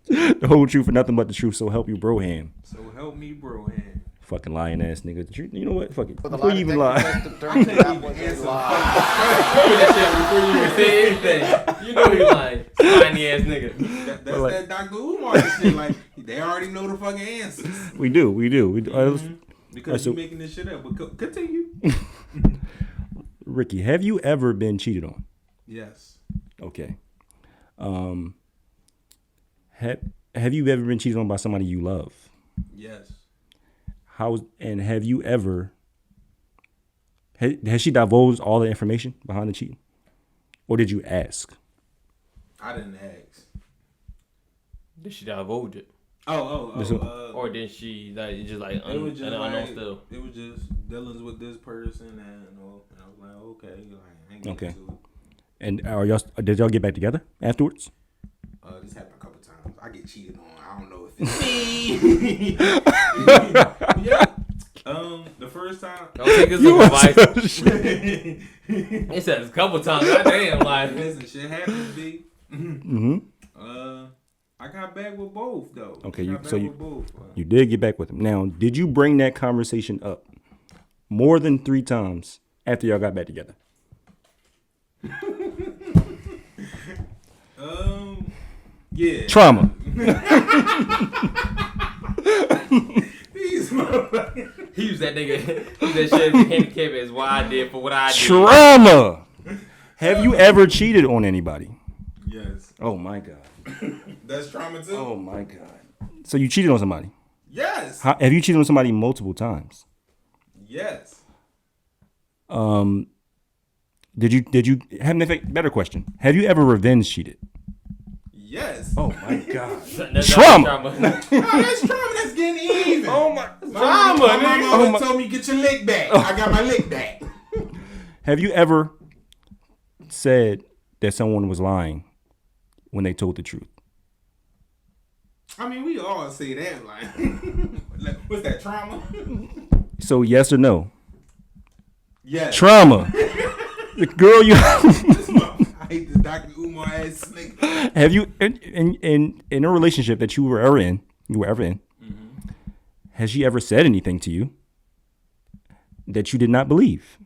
the whole truth, and nothing but the truth? So help you, Broham. So help me, Broham. Fucking lying ass nigga. The truth. You know what? Fuck it. With a Before lie you even lie. Before you even say anything, you know you lying. Slimy ass nigga. That's like- that Dr. Umar shit. Like, they already know the fucking answers. We do. Because so- you making this shit up. But continue. Rickie, have you ever been cheated on? Yes. Okay. Have you ever been cheated on by somebody you love? Yes. Have you ever? Has she divulged all the information behind the cheating, or did you ask? I didn't ask. Did she divulge it? Or Or did she like just like it was just unknown like, still? it was just dealings with this person, and I was like, okay, like, I ain't Okay. into it. And did y'all get back together afterwards? This happened a couple times. I get cheated on. I don't know if it's me. Yeah. The first time. Don't take his little advice. It says a couple times. Goddamn, like Listen, shit happens, B. Mm-hmm. I got back with both though. Okay, I got back with both. You did get back with him. Now, did you bring that conversation up more than 3 times after y'all got back together? Yeah. Trauma. These motherfuckers. he was that nigga. He was that shit handicap as what I did for what I did. Trauma. Have you ever cheated on anybody? Yes. Oh my God. That's trauma too. Oh my God. So you cheated on somebody? Yes. Have you cheated on somebody multiple times? Yes. Did you have better question? Have you ever revenge cheated? Yes. Oh my God. That's Trauma. Oh, that's trauma. That's getting even. Oh my. My mama always told me get your lick back. I got my lick back. Have you ever said that someone was lying when they told the truth? I mean, we all say that. Like, what's that, trauma? So yes or no? Yes. Trauma. The girl you I hate this Dr. Umar ass snake. have you in a relationship that you were ever in, has she ever said anything to you that you did not believe?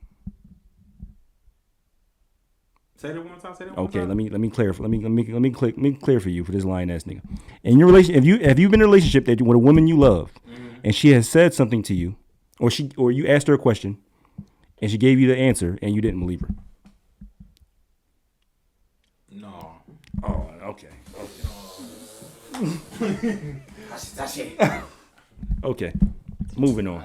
Say that one time. Okay, let me clarify. Let me clear for you for this lying ass nigga. In your relation, have you been in a relationship with a woman you love, and she has said something to you, or you asked her a question, and she gave you the answer, and you didn't believe her? No. Oh, okay. Okay. Moving on.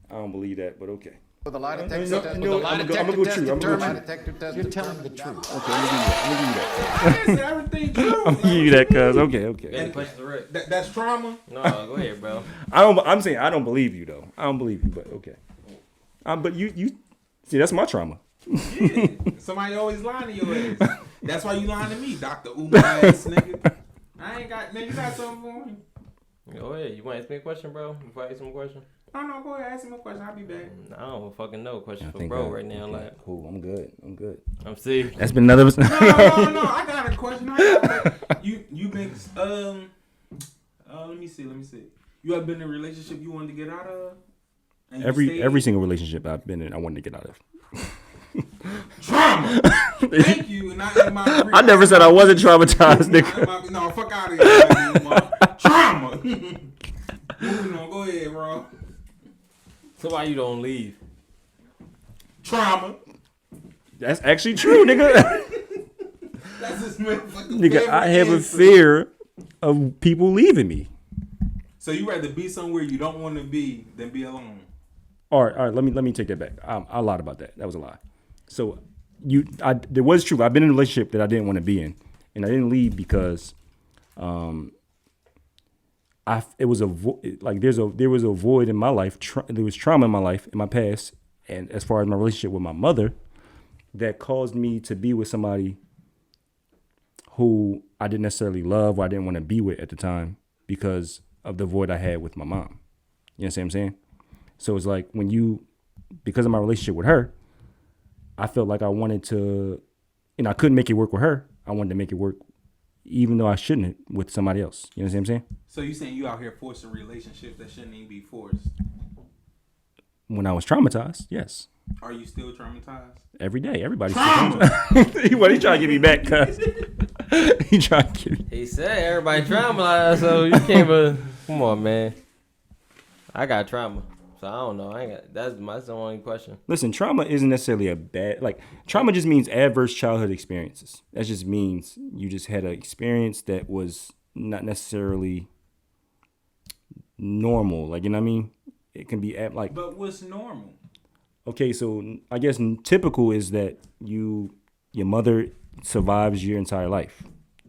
I don't believe that, but okay. With a lie detector You know, test. you know, I'm gonna go true. I'm gonna go true. You're telling the truth. Okay, I'm gonna give you that. I said everything true. I'm gonna give you that, cuz. Okay. Got any questions for Rick? That's trauma. No, go ahead, bro. I'm saying I don't believe you though. I don't believe you, but okay. But you see, that's my trauma. Yeah. Somebody always lying to your ass. That's why you lying to me, Dr. Uma ass nigga. I ain't got, man, you got something for me? Go ahead. You want to ask me a question, bro? Before I ask him a question? No, go ahead, ask him a question. I'll be back. I don't fucking know. Question I for think bro right now. okay, Like, cool. I'm good. I'm serious. That's been another. No, I got a question. You been let me see. You ever been in a relationship you wanted to get out of? And you stayed? Every single relationship I've been in, I wanted to get out of. Trauma. Thank you. And I never said I wasn't traumatized, nigga. No, fuck out of here. Trauma. Moving on. Go ahead, bro. So why you don't leave? Trauma. That's actually true, nigga. That's this motherfucking Nigga, I have a fear of people leaving me. So you rather be somewhere you don't want to be than be alone? All right. Let me take that back. I lied about that. That was a lie. So there was truth. I've been in a relationship that I didn't want to be in, and I didn't leave because, there was a void in my life. There was trauma in my life in my past, and as far as my relationship with my mother, that caused me to be with somebody who I didn't necessarily love or I didn't want to be with at the time because of the void I had with my mom. You know what I'm saying? So it's like because of my relationship with her, I felt like I wanted to, I couldn't make it work with her. I wanted to make it work, even though I shouldn't, with somebody else. You know what I'm saying? So you saying you out here forcing relationships that shouldn't even be forced? When I was traumatized, yes. Are you still traumatized? Every day, everybody's still traumatized. He trying to get me back, cuz. He trying to get me. He said everybody traumatized, so you can't. Come on, man. I got trauma. So I don't know. That's the only question. Listen, trauma isn't necessarily a bad, trauma just means adverse childhood experiences. That just means you just had an experience that was not necessarily normal. You know what I mean? It can be But what's normal? Okay, so I guess typical is that your mother survives your entire life.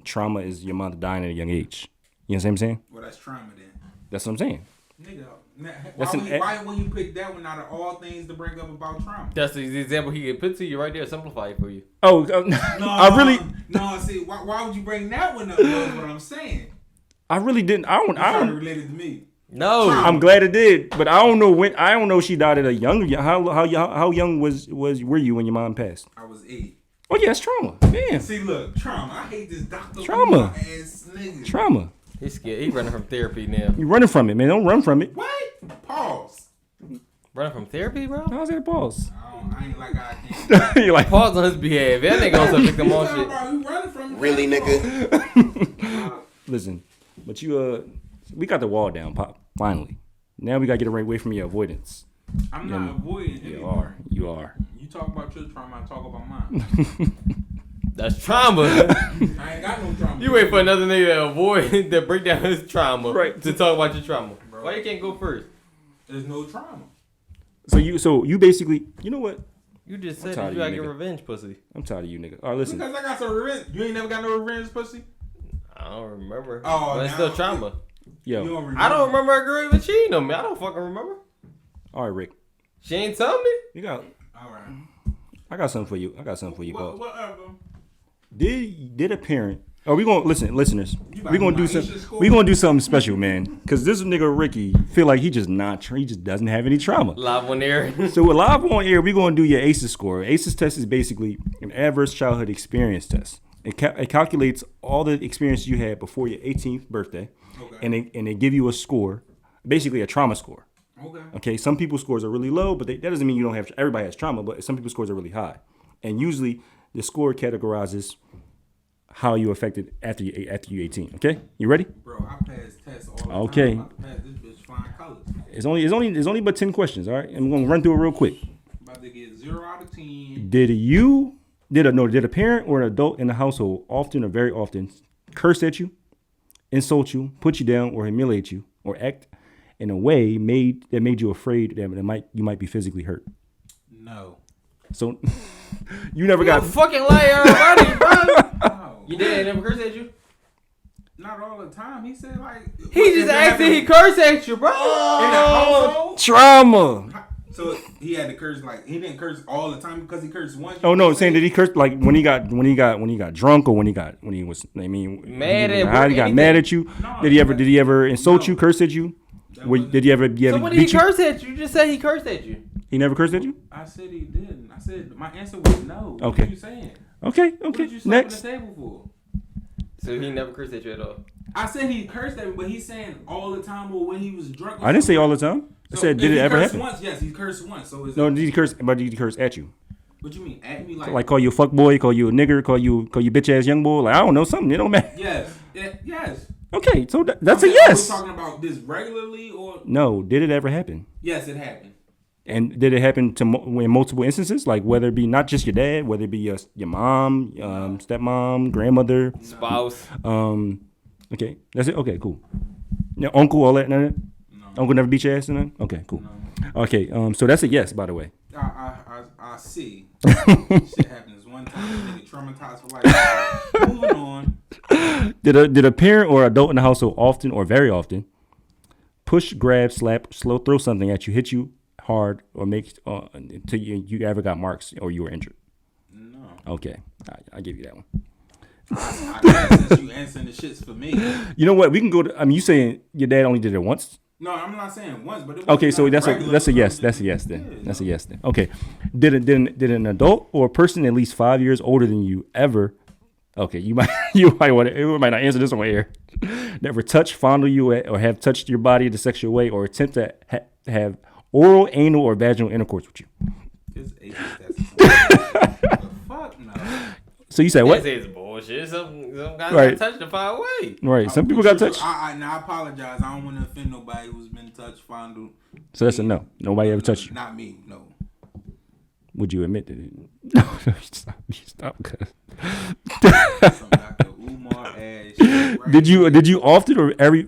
Trauma is your mother dying at a young age. You know what I'm saying? Well, that's trauma then. That's what I'm saying. Nigga. Why would you pick that one out of all things to bring up about trauma? That's the example he could put to you right there. Simplify it for you. Oh, No, see, why would you bring that one up? That's what I'm saying. I really didn't. I don't related to me. No, trauma. I'm glad it did, but I don't know when. I don't know if she died at a young. How young were you when your mom passed? I was 8. Oh yeah, it's trauma. Damn. See, look, trauma. I hate this Dr. Trauma. Ass nigga. Trauma. He's scared. He's running from therapy now. You running from it, man? Don't run from it. What? Pause. Running from therapy, bro? How's that pause? I ain't like I can't. You're like pause on his behalf. That nigga on some victim on shit. You running from Really, nigga? Listen, but we got the wall down, Pop. Finally. Now we gotta get away from your avoidance. I'm not avoiding you anymore. You are. You talk about your trauma, I talk about mine. That's trauma. I ain't got no trauma. You wait for another nigga to avoid to break down his trauma, right? To talk about your trauma. Bro. Why you can't go first? There's no trauma. So you basically, you know what? You just said that you gotta get revenge, pussy. I'm tired of you, nigga. All right, listen. Because I got some revenge. You ain't never got no revenge, pussy? I don't remember. Oh, but it's still trauma. Yo, I don't remember a girl even cheating on me. I don't fucking remember. All right, Rick. She ain't tell me. You got. All right. I got something for you. Whatever. Did a parent? Oh, we gonna listen, listeners. We gonna do something special, man. Because this nigga Rickie feel like he just doesn't have any trauma. Live on air. So with live on air, we gonna do your ACEs score. ACEs test is basically an adverse childhood experience test. It calculates all the experiences you had before your 18th birthday, okay. and they give you a score, basically a trauma score. Okay. Some people's scores are really low, but that doesn't mean you don't have. Everybody has trauma, but some people's scores are really high, and usually the score categorizes how you affected after you 18. Okay, you ready? Bro, I pass tests all the time. Okay. I'm about to pass this bitch flying colors. It's only but 10 questions. All right, I'm gonna run through it real quick. About to get 0 out of 10. Did a parent or an adult in the household often or very often curse at you, insult you, put you down, or humiliate you, or act in a way that made you afraid that you might be physically hurt? No. So you never got fucking liar already, bro. No. You did never curse at you? Not all the time. He said like He just asked that he cursed at you, bro. in the household. trauma. So he had to curse like he didn't curse all the time because he cursed once. Oh no, saying that he cursed like when he got drunk or when he was Mad at how he got anything. mad at you. No, did he ever insult you, curse at you? Did he ever So when did beat he you? curse at you? You just said he cursed at you. He never cursed at you? I said he didn't. I said my answer was no. What Okay. are you saying? Okay. What did you Next. slap on the table for? So he never cursed at you at all. I said he cursed at me, but he's saying all the time or when he was drunk. Or I didn't say something. all the time. I So said, if did it he ever cursed happen? Once, yes, he cursed once. So is No, it, did he curse? But did he curse at you? what you mean at me? Like call you a fuck boy, call you a nigger, call you bitch ass young boy. Like I don't know something. It don't matter. yes, yes. Okay, so that's a Are we yes. talking about this regularly or No, did it ever happen? yes, it happened. And did it happen in multiple instances? Like whether it be not just your dad, whether it be your mom, stepmom, grandmother, Spouse. Okay, that's it. Okay, cool. Now, uncle, all that, none of that? No. Uncle never beat your ass in that? Okay, cool. No. Okay, so that's a yes, by the way. I see. Shit happens one time, nigga traumatized for life. Moving on. Did a parent or adult in the household often or very often push, grab, slap, slow throw something at you, hit you hard, or make until you ever got marks or you were injured? No. Okay, I give you that one. I guess since you answering the shits for me. You know what? We can go to. You saying your dad only did it once? No, I'm not saying once, but it Okay, so wasn't that's regular. a yes. That's a yes then. That's a yes then. Okay. Did an adult or a person at least 5 years older than you ever? Okay, you might not answer this on air. Never touch, fondle you or have touched your body in a sexual way or attempt to have oral, anal, or vaginal intercourse with you. It's atheist. The fuck no. So you said what? This is bullshit. Some guys Right. got touched the far away. Right. Some people got touched. I apologize. I don't want to offend nobody who's been touched, fondled. So that's a no. Nobody ever touched you. Not me. No. Would you admit that? No, stop. Cause. Some Dr. Umar ass shit right Did you often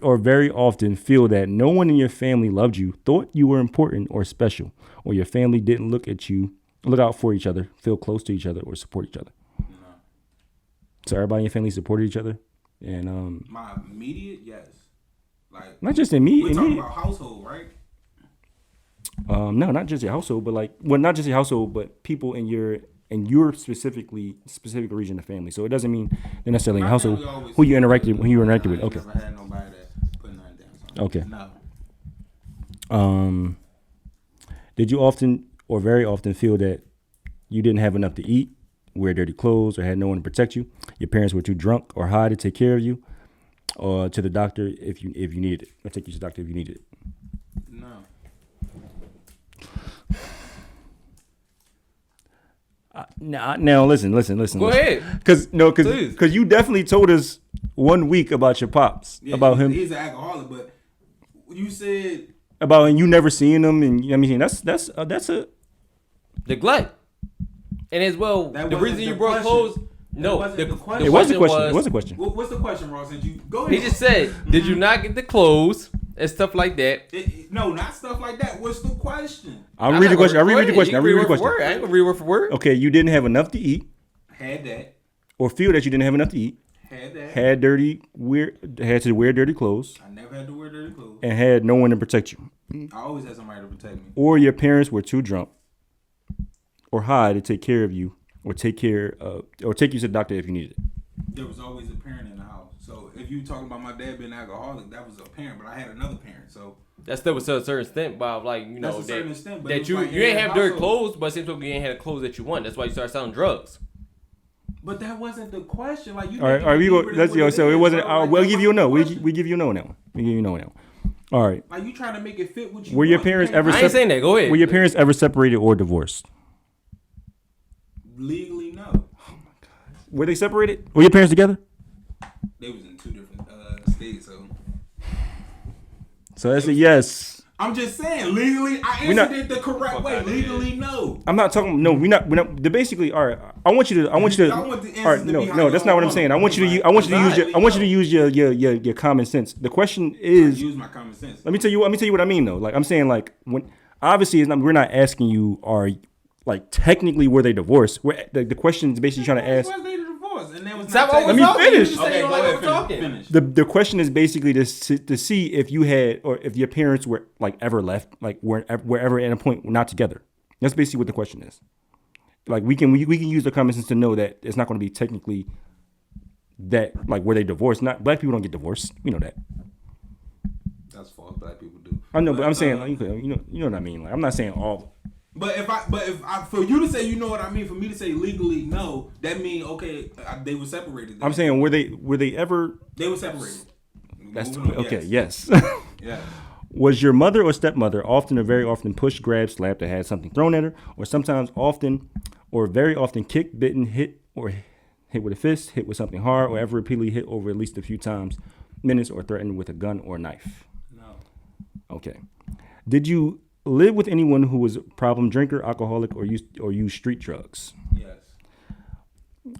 or very often feel that no one in your family loved you, thought you were important or special, or your family didn't look out for each other, feel close to each other, or support each other? No. So everybody in your family supported each other, and My immediate, yes. Like not just in me. we're talking about household, right? No, not just your household, but not just your household, but people in your specific region of family. So it doesn't mean they're necessarily in your My household. family always Who you supported interacted me. with? Okay. I never had nobody that put nothing down. Okay. No. Did you often or very often feel that you didn't have enough to eat, wear dirty clothes, or had no one to protect you? Your parents were too drunk or high to take care of you, or to the doctor if you needed it, or take you to the doctor if you needed it? No. Now listen. Go ahead. Because you definitely told us 1 week about your pops, Yeah, about him, He's an alcoholic, but you said about you never seeing him, and I mean that's a Neglect. And as well, That the wasn't reason the you brought question. clothes. That No, wasn't the the question. it was a question question. It was a question. What's the question, Ross? Did you go He ahead? just said, did you not get the clothes and stuff like that? No, not stuff like that. What's the question? I'll read the question. I'll reread the question. I'll reread the I question. ain't gonna read word for word. Okay, you didn't have enough to eat, Had that. or feel that you didn't have enough to eat, Had that. had to wear dirty clothes, I never had to wear dirty clothes. and had no one to protect you, I always had somebody to protect me. or your parents were too drunk or high to take care of you, or take you to the doctor if you needed it. There was always a parent in the house. So if you talking about my dad being alcoholic, that was a parent, but I had another parent. So That still was to a certain extent, Bob. Like, you know, That's a certain extent, but it that was you like you in ain't that have dirty household. clothes, but same token you ain't had the clothes that you want. That's why you started selling drugs. but that wasn't the question. Like you All right, we go. Let's go. So it wasn't. We'll give you a no. We give you a no on that one. We give you a no on that one. All right. Like you trying to make it fit what you Were your want. parents You can't- ever? I ain't saying that. Go ahead. Were your parents ever separated or divorced? legally no. Were they separated? Were your parents together? They was in two different states. So So that's a yes. I'm just saying, legally, I answered it the correct way. Legally, no. I'm not talking. No, we're not. The basically, all right. I want you to. I want the All answers right, to be how no, that's not what I'm y'all saying. I want you to. want. I want you to use your common sense. The question is. Use my common sense. Let me tell you what I mean though. Like I'm saying, like when obviously it's not. We're not asking you are like technically were they divorced. The question is basically trying to ask. Let me finish. Okay, go ahead. Finish. The question is basically to see if you had or if your parents were like ever left, like were ever at a point not together. That's basically what the question is. Like we can use the common sense to know that it's not going to be technically that like were they divorced. Not black people don't get divorced. We know that. That's false. Black people do. I know, but I'm saying like, you know what I mean. Like I'm not saying all. But if I for you to say you know what I mean, for me to say legally no, that mean okay they were separated. I'm saying were they ever? They were separated. That's okay. Yes. Yeah. Was your mother or stepmother often or very often pushed, grabbed, slapped, or had something thrown at her, or sometimes often or very often kicked, bitten, hit, or hit with a fist, hit with something hard, or ever repeatedly hit over at least a few times, minutes, or threatened with a gun or knife? No. Okay. Did you live with anyone who was a problem drinker, alcoholic, or used street drugs? Yes.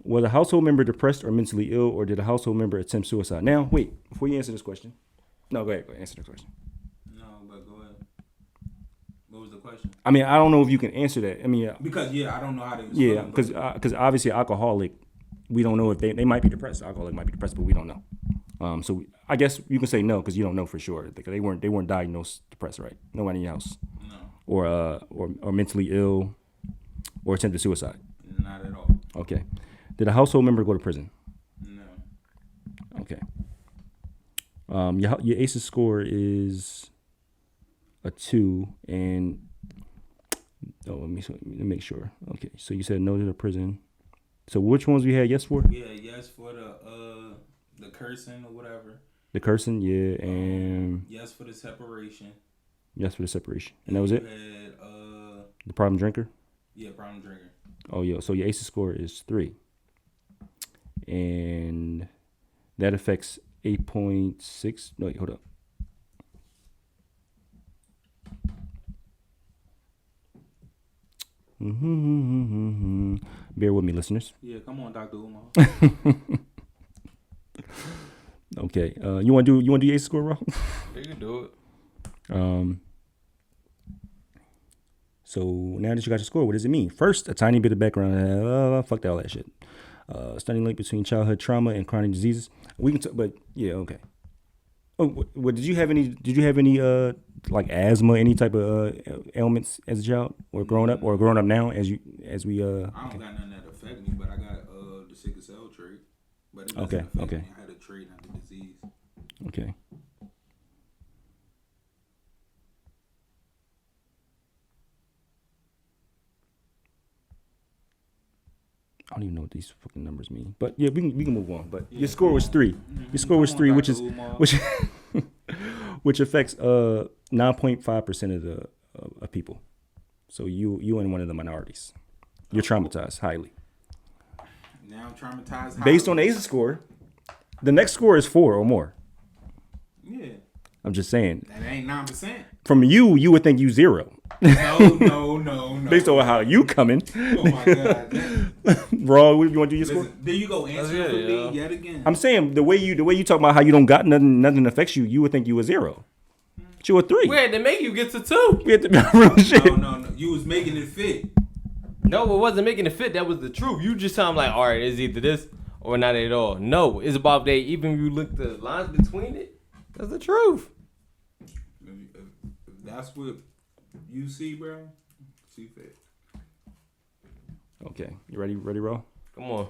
Was a household member depressed or mentally ill, or did a household member attempt suicide? Now, wait, before you answer this question. No, go ahead answer the question. No, but go ahead. What was the question? I mean, I don't know if you can answer that. I mean, because I don't know how to. Yeah, because obviously alcoholic, we don't know if they might be depressed. Alcoholic might be depressed, but we don't know. So I guess you can say no because you don't know for sure. They weren't diagnosed depressed, right? Nobody in your house. No. Or mentally ill, or attempted suicide. Not at all. Okay. Did a household member go to prison? No. Okay. Your ACEs score is a 2, and let me make sure. Okay, so you said no to the prison. So which ones we had yes for? Yeah, yes for the cursing or whatever. The cursing, yeah, and yes for the separation. Yes for the separation, and that was it. Had, the problem drinker. Yeah, problem drinker. Oh, yeah. So your ACEs score is 3, and that affects 8.6. No, wait, hold up. Bear with me, listeners. Yeah, come on, Dr. Umar. Okay. You want to do your ACEs score, bro? You can do it. So now that you got your score, what does it mean? First, a tiny bit of background. Fuck all that shit. Stunning link between childhood trauma and chronic diseases. We can, but yeah, okay. Oh, what did you have any? Did you have any like asthma, any type of ailments as a child, or growing up now? As we I don't got nothing that affect me, but I got the sickle cell trait. But it doesn't affect me. I had a trait, not the disease. Okay. I don't even know what these fucking numbers mean, but yeah, we can move on. But your score was 3. Your score was 3, which affects 9.5% of the people. So you in one of the minorities. You're traumatized highly. Now I'm traumatized highly. Based on the ACEs score, the next score is 4 or more. Yeah. I'm just saying. That ain't 9%. From you would think you 0. No. Based on how you coming. Oh my God. Raw, you want to do your score? There you go. Answer for me yet again. I'm saying the way you talk about how you don't got nothing affects you, you would think you were 0. But you were 3. We had to make you get to 2. We had to be real shit. No. You was making it fit. No, it wasn't making it fit. That was the truth. You just sound like, all right, it's either this or not at all. No, it's about that. Even if you look the lines between it, that's the truth. If that's what you see, bro. See fit. Okay, you ready, Ro? Come on.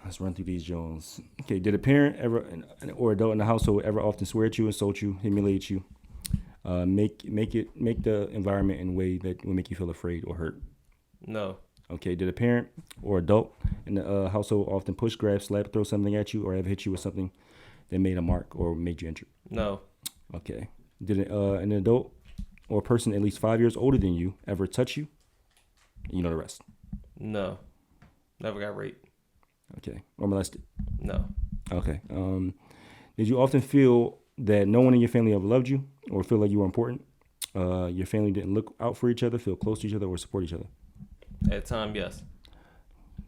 Let's run through these Jones. Okay, did a parent ever or adult in the household ever often swear at you, insult you, humiliate you, make the environment in a way that will make you feel afraid or hurt? No. Okay, did a parent or adult in the household often push, grab, slap, throw something at you, or ever hit you with something that made a mark or made you injured? No. Okay, did an adult or a person at least 5 years older than you ever touch you? You know the rest. No. Never got raped. Okay, or molested? No. Okay. Did you often feel that no one in your family ever loved you or feel like you were important? Your family didn't look out for each other, feel close to each other, or support each other. At time, yes.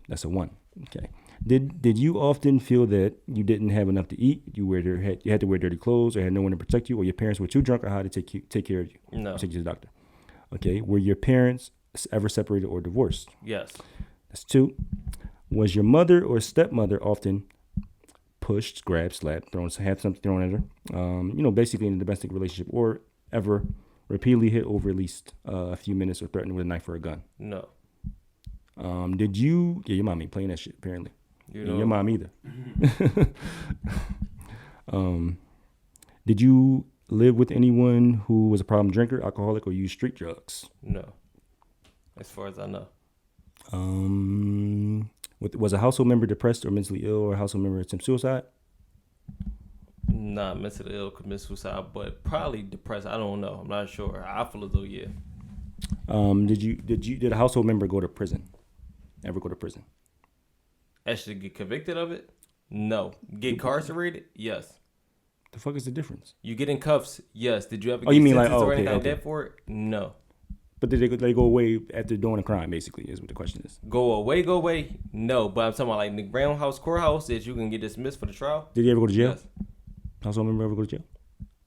That's a 1. Okay. Did you often feel that you didn't have enough to eat? You had to wear dirty clothes, or had no one to protect you, or your parents were too drunk or high to take care of you? No. Take you to the doctor. Okay. Were your parents ever separated or divorced? Yes. That's 2. Was your mother or stepmother often pushed, grabbed, slapped, had something thrown at her? Basically in a domestic relationship, or ever repeatedly hit over at least a few minutes or threatened with a knife or a gun? No. Did you? Yeah, your mom ain't playing that shit apparently. You know. Your mom either. Did you live with anyone who was a problem drinker, alcoholic, or used street drugs? No. As far as I know. Was a household member depressed or mentally ill, or a household member attempt suicide? Not mentally ill, commit suicide, but probably depressed. I don't know. I'm not sure. I feel as though, yeah. Did a household member go to prison? Ever go to prison? Actually get convicted of it? No. Get incarcerated? Yes. The fuck is the difference? You get in cuffs? Yes. Did you ever Oh, get you mean like, sentenced or okay, anything like okay. that for it? No. But did they go away after doing a crime? Basically, is what the question is. Go away? No. But I'm talking about like the Roundhouse Courthouse that you can get dismissed for the trial? Did he ever go to jail? Yes. Household member ever go to jail?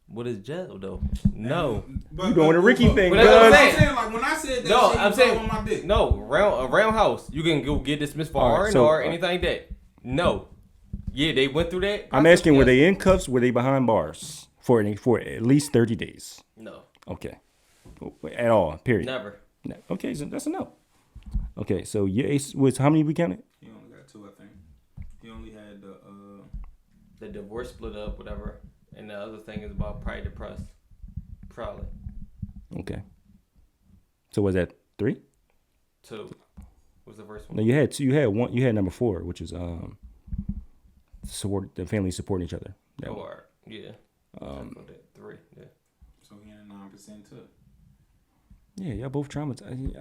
What is jail though? No. You doing the Ricky thing, But that's what I'm saying. Like when I said that, No, shit, I'm you saying on my dick. no. A roundhouse, you can go get dismissed for All right, R&R so, or anything like that. No. Yeah, they went through that. I'm process, asking, were yes. they in cuffs? Were they behind bars for at least 30 days? No. Okay. At all, period. Never. No. Okay, so that's a no. Okay, so your ace was how many we counted? He only got 2, I think. He only had The divorce split up, whatever. And the other thing is about probably depressed. Probably. Okay. So was that 3? 2. Was the first one? No, you had 2. You had 1. You had number 4, which is support the family supporting each other. That one. Or yeah. 3. Yeah. so he had 9% too. Yeah, y'all both traumatized.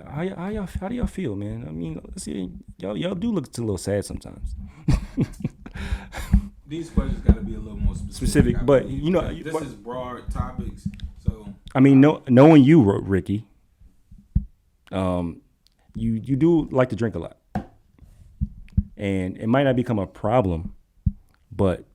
How do y'all feel, man? I mean, let's see, y'all do look a little sad sometimes. These questions got to be a little more specific. I but believe. you know, this is broad topics. So I mean, knowing you, Ricky, you do like to drink a lot, and it might not become a problem, but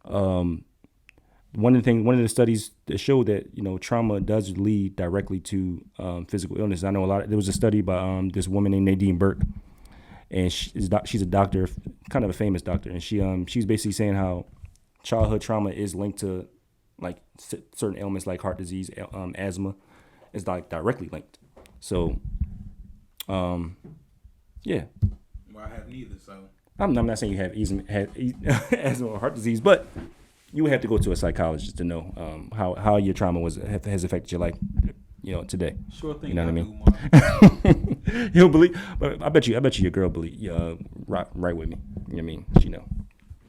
one of the studies that showed that trauma does lead directly to physical illness. I know there was a study by this woman named Nadine Burke, and she's a doctor, kind of a famous doctor, and she's basically saying how childhood trauma is linked to like certain ailments like heart disease, asthma, is like directly linked. So, yeah. Well, I have neither, so I'm not saying you have asthma or heart disease, but you would have to go to a psychologist to know how your trauma has affected your life, today. sure thing. You know what I do, mean? Mark. You don't believe, but I bet you your girl believe right with me. You know what I mean?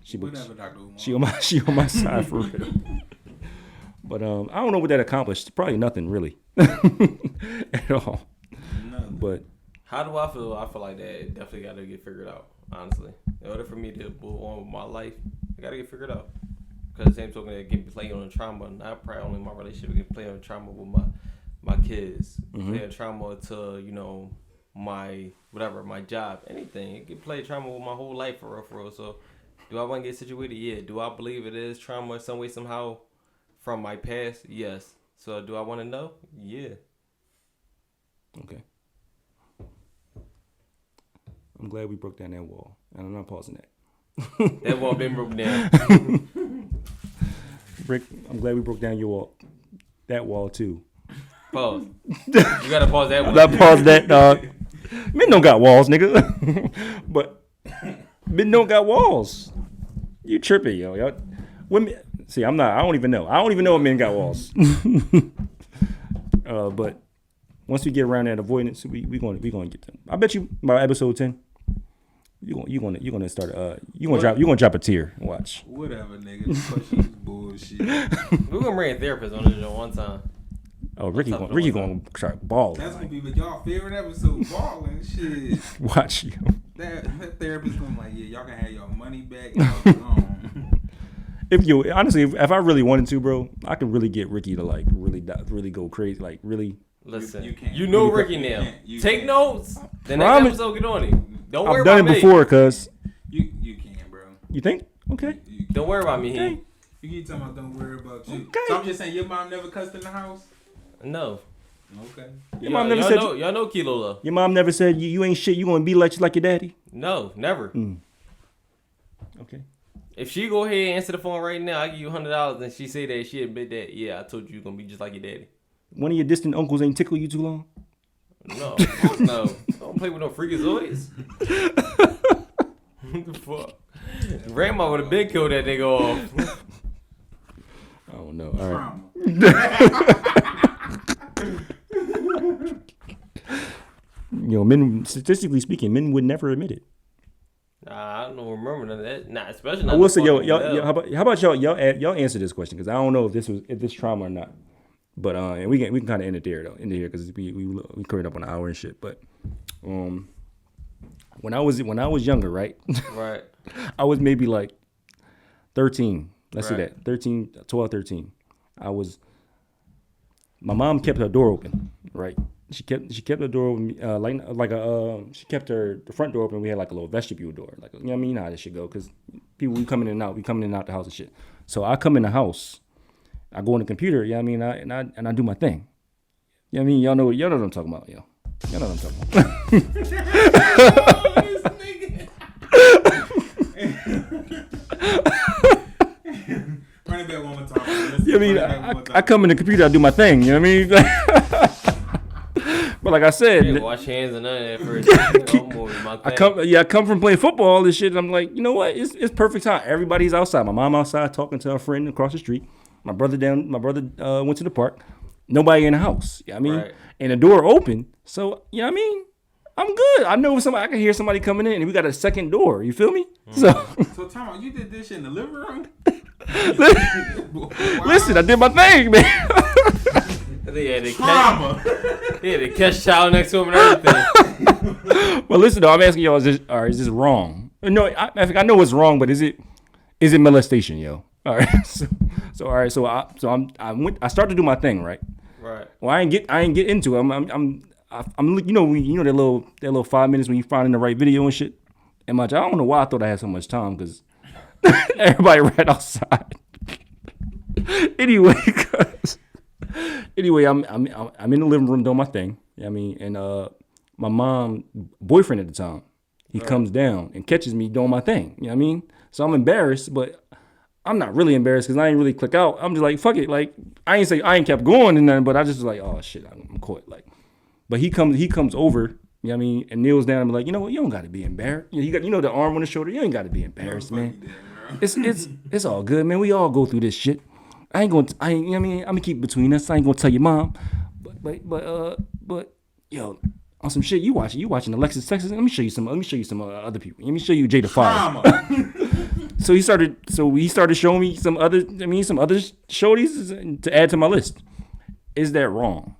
She Whatever, Dr. Umar. she on my side for real. But I don't know what that accomplished. Probably nothing really at all. Nothing. But How do I feel? I feel like that it definitely got to get figured out, honestly. In order for me to move on with my life, I got to get figured out. Because the same token, it can play on the trauma, not probably only my relationship, it can play on trauma with my kids. Play a trauma to, my job, anything. It can play trauma with my whole life for real. So do I want to get situated? Yeah. Do I believe it is trauma some way, somehow from my past? Yes. So do I want to know? Yeah. okay. I'm glad we broke down that wall, and I'm not pausing that. That wall been broken down. Rick, I'm glad we broke down that wall too. Pause. You gotta pause that one. I'm not pausing that, dog. Men don't got walls, nigga. But men don't got walls. You tripping, yo. Y'all, women, see, I don't even know. I don't even know if men got walls. But once we get around that avoidance, we gonna get them. I bet you by episode 10, you gonna start you gonna drop a tear and watch. Whatever, nigga. This question is bullshit. We're gonna bring a therapist on this show one time. Oh, Ricky gonna start balling. That's gonna be y'all favorite episode, balling shit. Watch you. That therapist gonna be like, yeah, y'all can have your money back. Y'all if I really wanted to, bro, I could really get Rickie to like really go crazy, like really. Listen, You can't. you know You Rickie can't. now. You Take can't. notes. The next Promise. episode, get on it. Don't worry I've done about it me. before, cuz. You can, bro. You think? Okay. Don't worry about me, Heem. You keep talking about don't worry about you. Okay. So I'm just saying, your mom never cussed in the house. No. Okay. Your mom never said. Y'all know Kilo though. Your mom never said you ain't shit. You gonna be like just like your daddy. No, never. Okay. If she go ahead and answer the phone right now, I give you $100, and she say that she admit that, yeah, I told you you're gonna be just like your daddy. One of your distant uncles ain't tickle you too long. No, of course no. Don't play with no freakazoids. What the fuck? Grandma would have been killed that nigga off. I don't know. All right. You know, men, statistically speaking, men would never admit it. Nah, I don't remember none of that. Nah, especially I not. will the say, fucking how Mel. about y'all answer this question, because I don't know if this trauma or not. But and we can kind of end it there because we covered up on an hour and shit. But when I was younger, right? Right. I was maybe like 13. Let's say Right. that 12, 13. My mom kept her door open, right? She kept the door open, she kept the front door open. We had like a little vestibule door, like, you know what I mean? How this should go, because people we coming in and out the house and shit. So I come in the house, I go on the computer, you know what I mean? And I do my thing. You know what I mean? Y'all know what I'm talking about, yo. Y'all know what I'm talking about. Run it back one more time. You know what I mean? I come in the computer, I do my thing, you know what I mean? But like I said, Didn't wash hands and none of that first. I'm moving my thing. I come from playing football, all this shit, and I'm like, you know what? It's perfect time. Everybody's outside. My mom outside talking to her friend across the street. My brother went to the park. Nobody in the house. You know what I mean? Right. And the door open. So, you know what I mean? I'm good. I know I can hear somebody coming in, and we got a second door. You feel me? So Tom, you did this shit in the living room? listen, I did my thing, man. They had Trauma. to catch child next to him and everything. Well, listen, though, I'm asking y'all, is this wrong? No, I know it's wrong, but is it molestation, yo? All right, so all right, so I started to do my thing, right? Right. Well, I ain't get into it. I'm you know that little 5 minutes when you find the right video and shit. And I don't know why I thought I had so much time, because everybody ran outside. Anyway, I'm in the living room doing my thing. You know what I mean? And my mom boyfriend at the time, he comes down and catches me doing my thing. You know what I mean? So I'm embarrassed, but I'm not really embarrassed because I ain't really click out. I'm just like, fuck it. Like, I ain't kept going and nothing, but I just was like, oh shit, I'm caught. Like, but he comes over, you know what I mean, and kneels down and be like, you know what, you don't got to be embarrassed. You got the arm on the shoulder. You ain't got to be embarrassed, man. It's all good, man. We all go through this shit. You know what I mean? I'm gonna keep it between us. I ain't gonna tell your mom. But yo, on some shit you watching Alexis Texas. Let me show you some other people. Let me show you Jada Fire. So he started showing me some other shorties to add to my list. Is that wrong?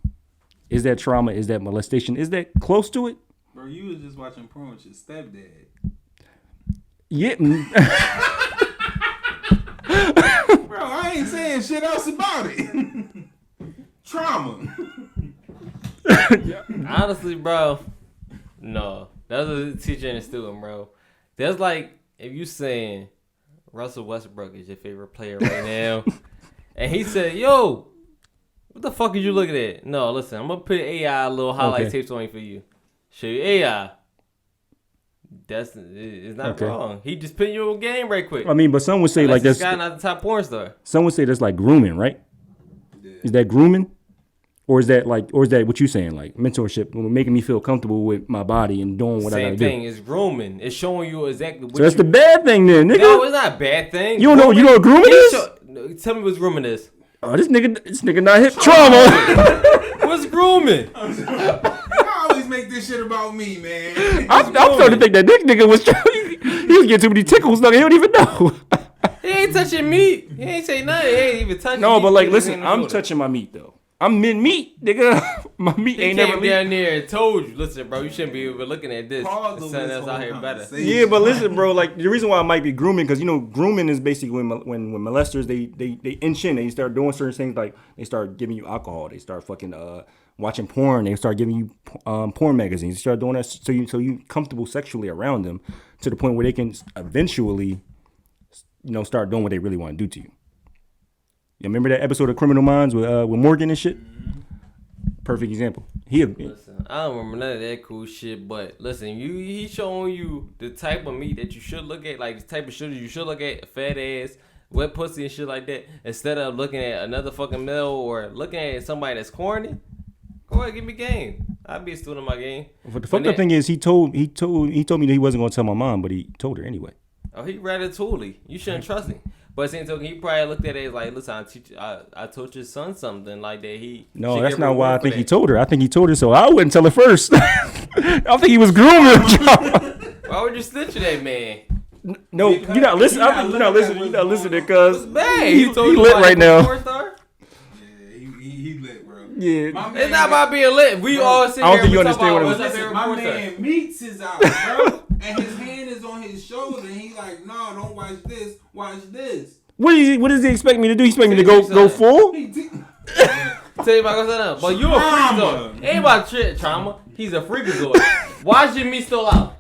Is that trauma? Is that molestation? Is that close to it? Bro, you was just watching porn with your stepdad. Yeah. Bro, I ain't saying shit else about it. Trauma. Honestly, bro, no. That's a teacher and a student, bro. That's like if you saying Russell Westbrook is your favorite player right now, and he said, "Yo, what the fuck are you looking at?" No, listen, I'm gonna put AI little highlight tapes on you for you. Show you AI. It's not wrong. He just put you on game right quick. I mean, but some would say like this that's guy not the top porn star. some would say that's like grooming, right? Yeah. Is that grooming? Or is that what you saying, like mentorship, making me feel comfortable with my body and doing what I gotta do? Same thing. It's grooming. It's showing you exactly what. So that's the bad thing, then, nigga. No, it's not a bad thing. You know what grooming is? Tell me what's grooming is. Oh, this nigga not hip trauma. What's grooming? I always make this shit about me, man. I'm starting to think that this nigga was he was getting too many tickles. He don't even know. He ain't touching meat. He ain't say nothing. He ain't even touching. No, meat. but like, listen, I'm touching my meat though. I'm mid-meat, nigga. My meat He ain't came never leave. down there and told you, listen, bro, you shouldn't be looking at this. Pause There's on something this else out whole here better. conversation. Yeah, but listen, bro. Like the reason why it might be grooming, because grooming is basically when molesters they inch in, they start doing certain things, like they start giving you alcohol, they start fucking watching porn, they start giving you porn magazines, they start doing that so you comfortable sexually around them to the point where they can eventually, start doing what they really want to do to you. You remember that episode of Criminal Minds with Morgan and shit? Perfect example. Listen, I don't remember none of that cool shit, but listen, he showing you the type of meat that you should look at, like the type of shit you should look at, fat ass, wet pussy and shit like that, instead of looking at another fucking male or looking at somebody that's corny. Go ahead, give me game. I'll be a student of my game. But the fucked up thing is he told me that he wasn't gonna tell my mom, but he told her anyway. Oh, he ratatouille. You shouldn't trust him. But same token, he probably looked at it as like, listen, I told your son something like that. No, that's not why I think he told her. I think he told her so I wouldn't tell her first. I think he was grooming her. Why would you snitch to that man? No, you're not listening. I think you're not listening. You're not listening because He lit right now. He lit, bro. Yeah, It's not about being lit. We all sit I don't here think you and we talk understand about what what's our favorite My porn star. man meets his out, bro, and his hand is on his shoulder, and he like, no, don't watch this, watch this. What does he expect me to do? He expect me to go full? He did. Tell you about something. But you a freakazoid. Ain't about trauma. He's a freakazoid. Watch your meat still out.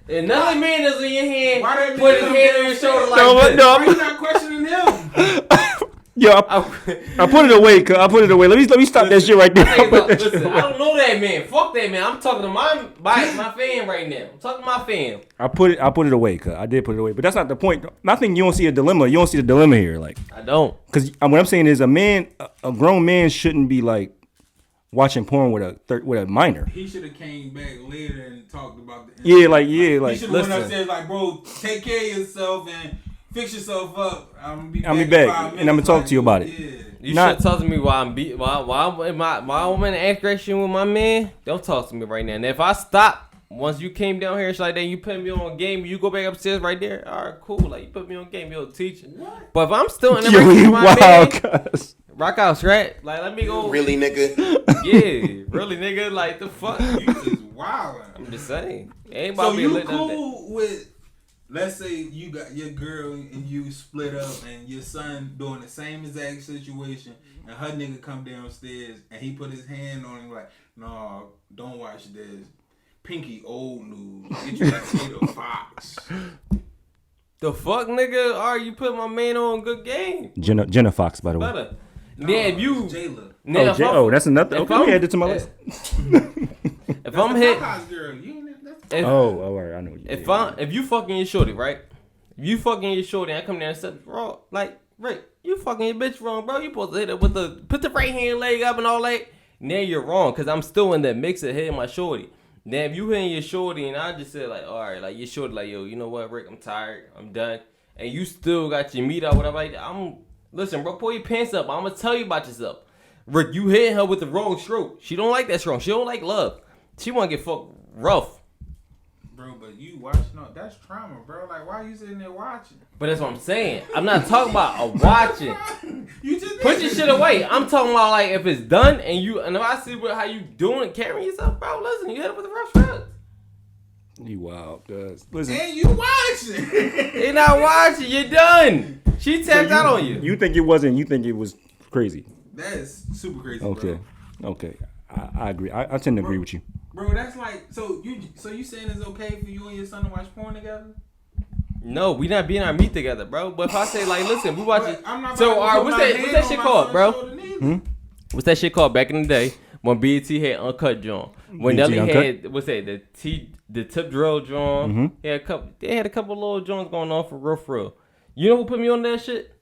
Another man is in your hand. Why that Put his man hand come on your shoulder like No, this. no. Why you not questioning him? Yo, I put it away. I put it away. Let me stop that shit right there. Listen, I don't know that man. Fuck that man. I'm talking to my fan right now. I'm talking to my fan. I put it away. Cause I did put it away, but that's not the point. I think you don't see a dilemma. You don't see the dilemma here, like. I don't. Cause what I'm saying is a grown man shouldn't be like watching porn with a minor. He should have came back later and talked about the. Yeah, like He should have went listen. upstairs like, bro, take care of yourself and fix yourself up. I'm be gonna be back, and I'm gonna talk to you about it. Yeah. You Not- should talk to me while I'm in aggression with my man. Don't talk to me right now. And if I stop once you came down here, it's like that. You put me on game. You go back upstairs right there. All right, cool. Like you put me on game, you'll teach. What? But if I'm still in the Yo, with you my wild, man, cuz. rock out, strat. Like let me go. Really, nigga? Yeah, really, nigga. Like the fuck. You just wild. I'm just saying. Ain't So about being you lit nothing. cool with? Let's say you got your girl and you split up and your son doing the same exact situation and her nigga come downstairs and he put his hand on him like, no, don't watch this. Pinky old news. Get you that Tato Fox. The fuck, nigga? All right, you put my man on good game. Jenna Fox, by the way. Better. Now if you. Jayla. Now, if I'm- That's another. if Okay, I'm- we add it to my list. If I'm hit. Clubhouse girl. You ain't that's If, All right, I know. If you fucking your shorty, right? If you fucking your shorty, and I come down and say, bro, like, Rick, you fucking your bitch wrong, bro. You supposed to hit it with put the right hand leg up and all that. Now you're wrong, cause I'm still in that mix of hitting my shorty. Now if you hitting your shorty and I just said like, all right, like your shorty, like, yo, you know what, Rick, I'm tired, I'm done, and you still got your meat out, whatever. Like, listen, bro, pull your pants up. I'm gonna tell you about yourself. Rick, you hitting her with the wrong stroke. She don't like that stroke. She don't like love. She wanna get fucked rough. Bro, but you watching, no, that's trauma, bro. Like, why you sitting there watching? But that's what I'm saying. I'm not talking about a watching. You just Put your shit away. I'm talking about like if it's done and if I see how you doing, carrying yourself, bro. Listen, you hit it with the rough strokes. You wild, cuz. Listen. And you watching. You're not watching. You're done. She tapped out on you. You think it wasn't? You think it was crazy? That's super crazy. Okay. Bro. Okay. I agree. I tend to agree with you. Bro, that's like so you saying it's okay for you and your son to watch porn together? No, we not being our meat together, bro. But if I say like, listen, we watching. I'm not So, about to all right, put what's my that hand shit on called, my bro? son's shoulder neither. What's that shit called back in the day when BET had Uncut John? When BET Nelly Uncut? had what's that the tip drill John? They had a couple little joints going on for real. You know who put me on that shit?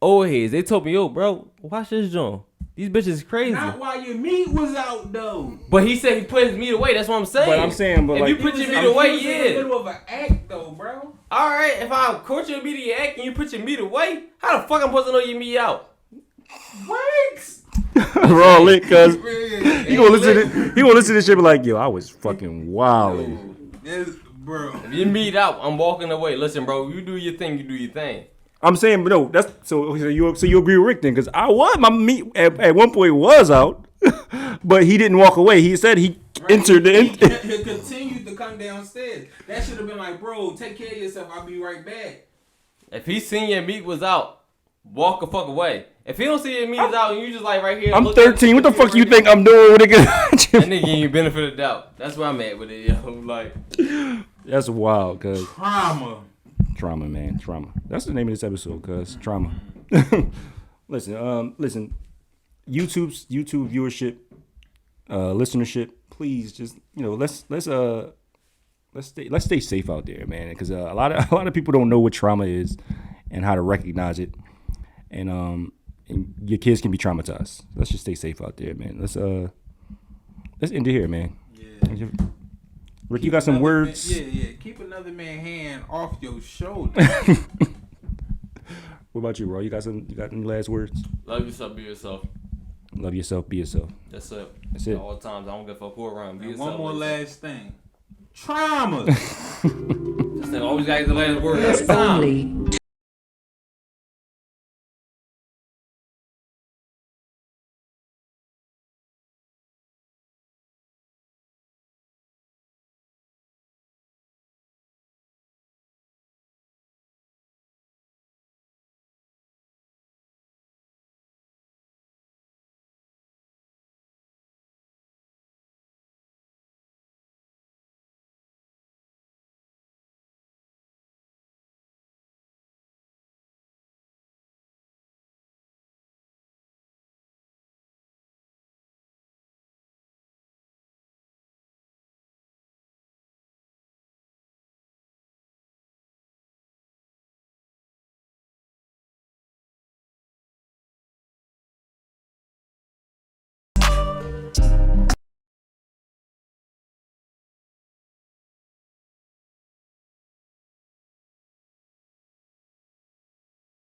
Old heads. They told me, yo, bro, watch this joint. These bitches is crazy. Not while your meat was out though. But he said he put his meat away. That's what I'm saying. But I'm saying, if like, you put He your was meat away, in the yeah. middle of an act though, bro. All right. If I caught your meat in your act and you put your meat away, how the fuck I'm supposed to know your meat out? What? We're all lit, cuz. Man, He gonna listen to this shit, be like, yo, I was fucking wild. bro. If your meat out, I'm walking away. Listen, bro, you do your thing. You do your thing. I'm saying, but no, that's so you agree with Rick then? Because my meat at one point was out, but he didn't walk away. He said he entered the. He continued to come downstairs. That should have been like, bro, take care of yourself. I'll be right back. If he seen your meat was out, walk the fuck away. If he don't see your meat is out and you just like right here. I'm 13. What the fuck you think I'm doing with a That nigga give you benefit of the doubt. That's where I'm at with it, yo. Like, that's wild, cuz. Trauma, man. Trauma. That's the name of this episode, cuz. Trauma. Listen. YouTube's viewership, listenership. Please, just let's stay safe out there, man. Because a lot of people don't know what trauma is and how to recognize it, and your kids can be traumatized. Let's just stay safe out there, man. Let's end it here, man. Yeah. Rick, you got some words? Yeah. Keep another man's hand off your shoulder. What about you, bro? You got any last words? love yourself, be yourself. Love yourself, be yourself. That's it. That's it. All times. I don't give a fuck who around. Be And yourself. one more last thing. Trauma. This thing always got the last word every is time. only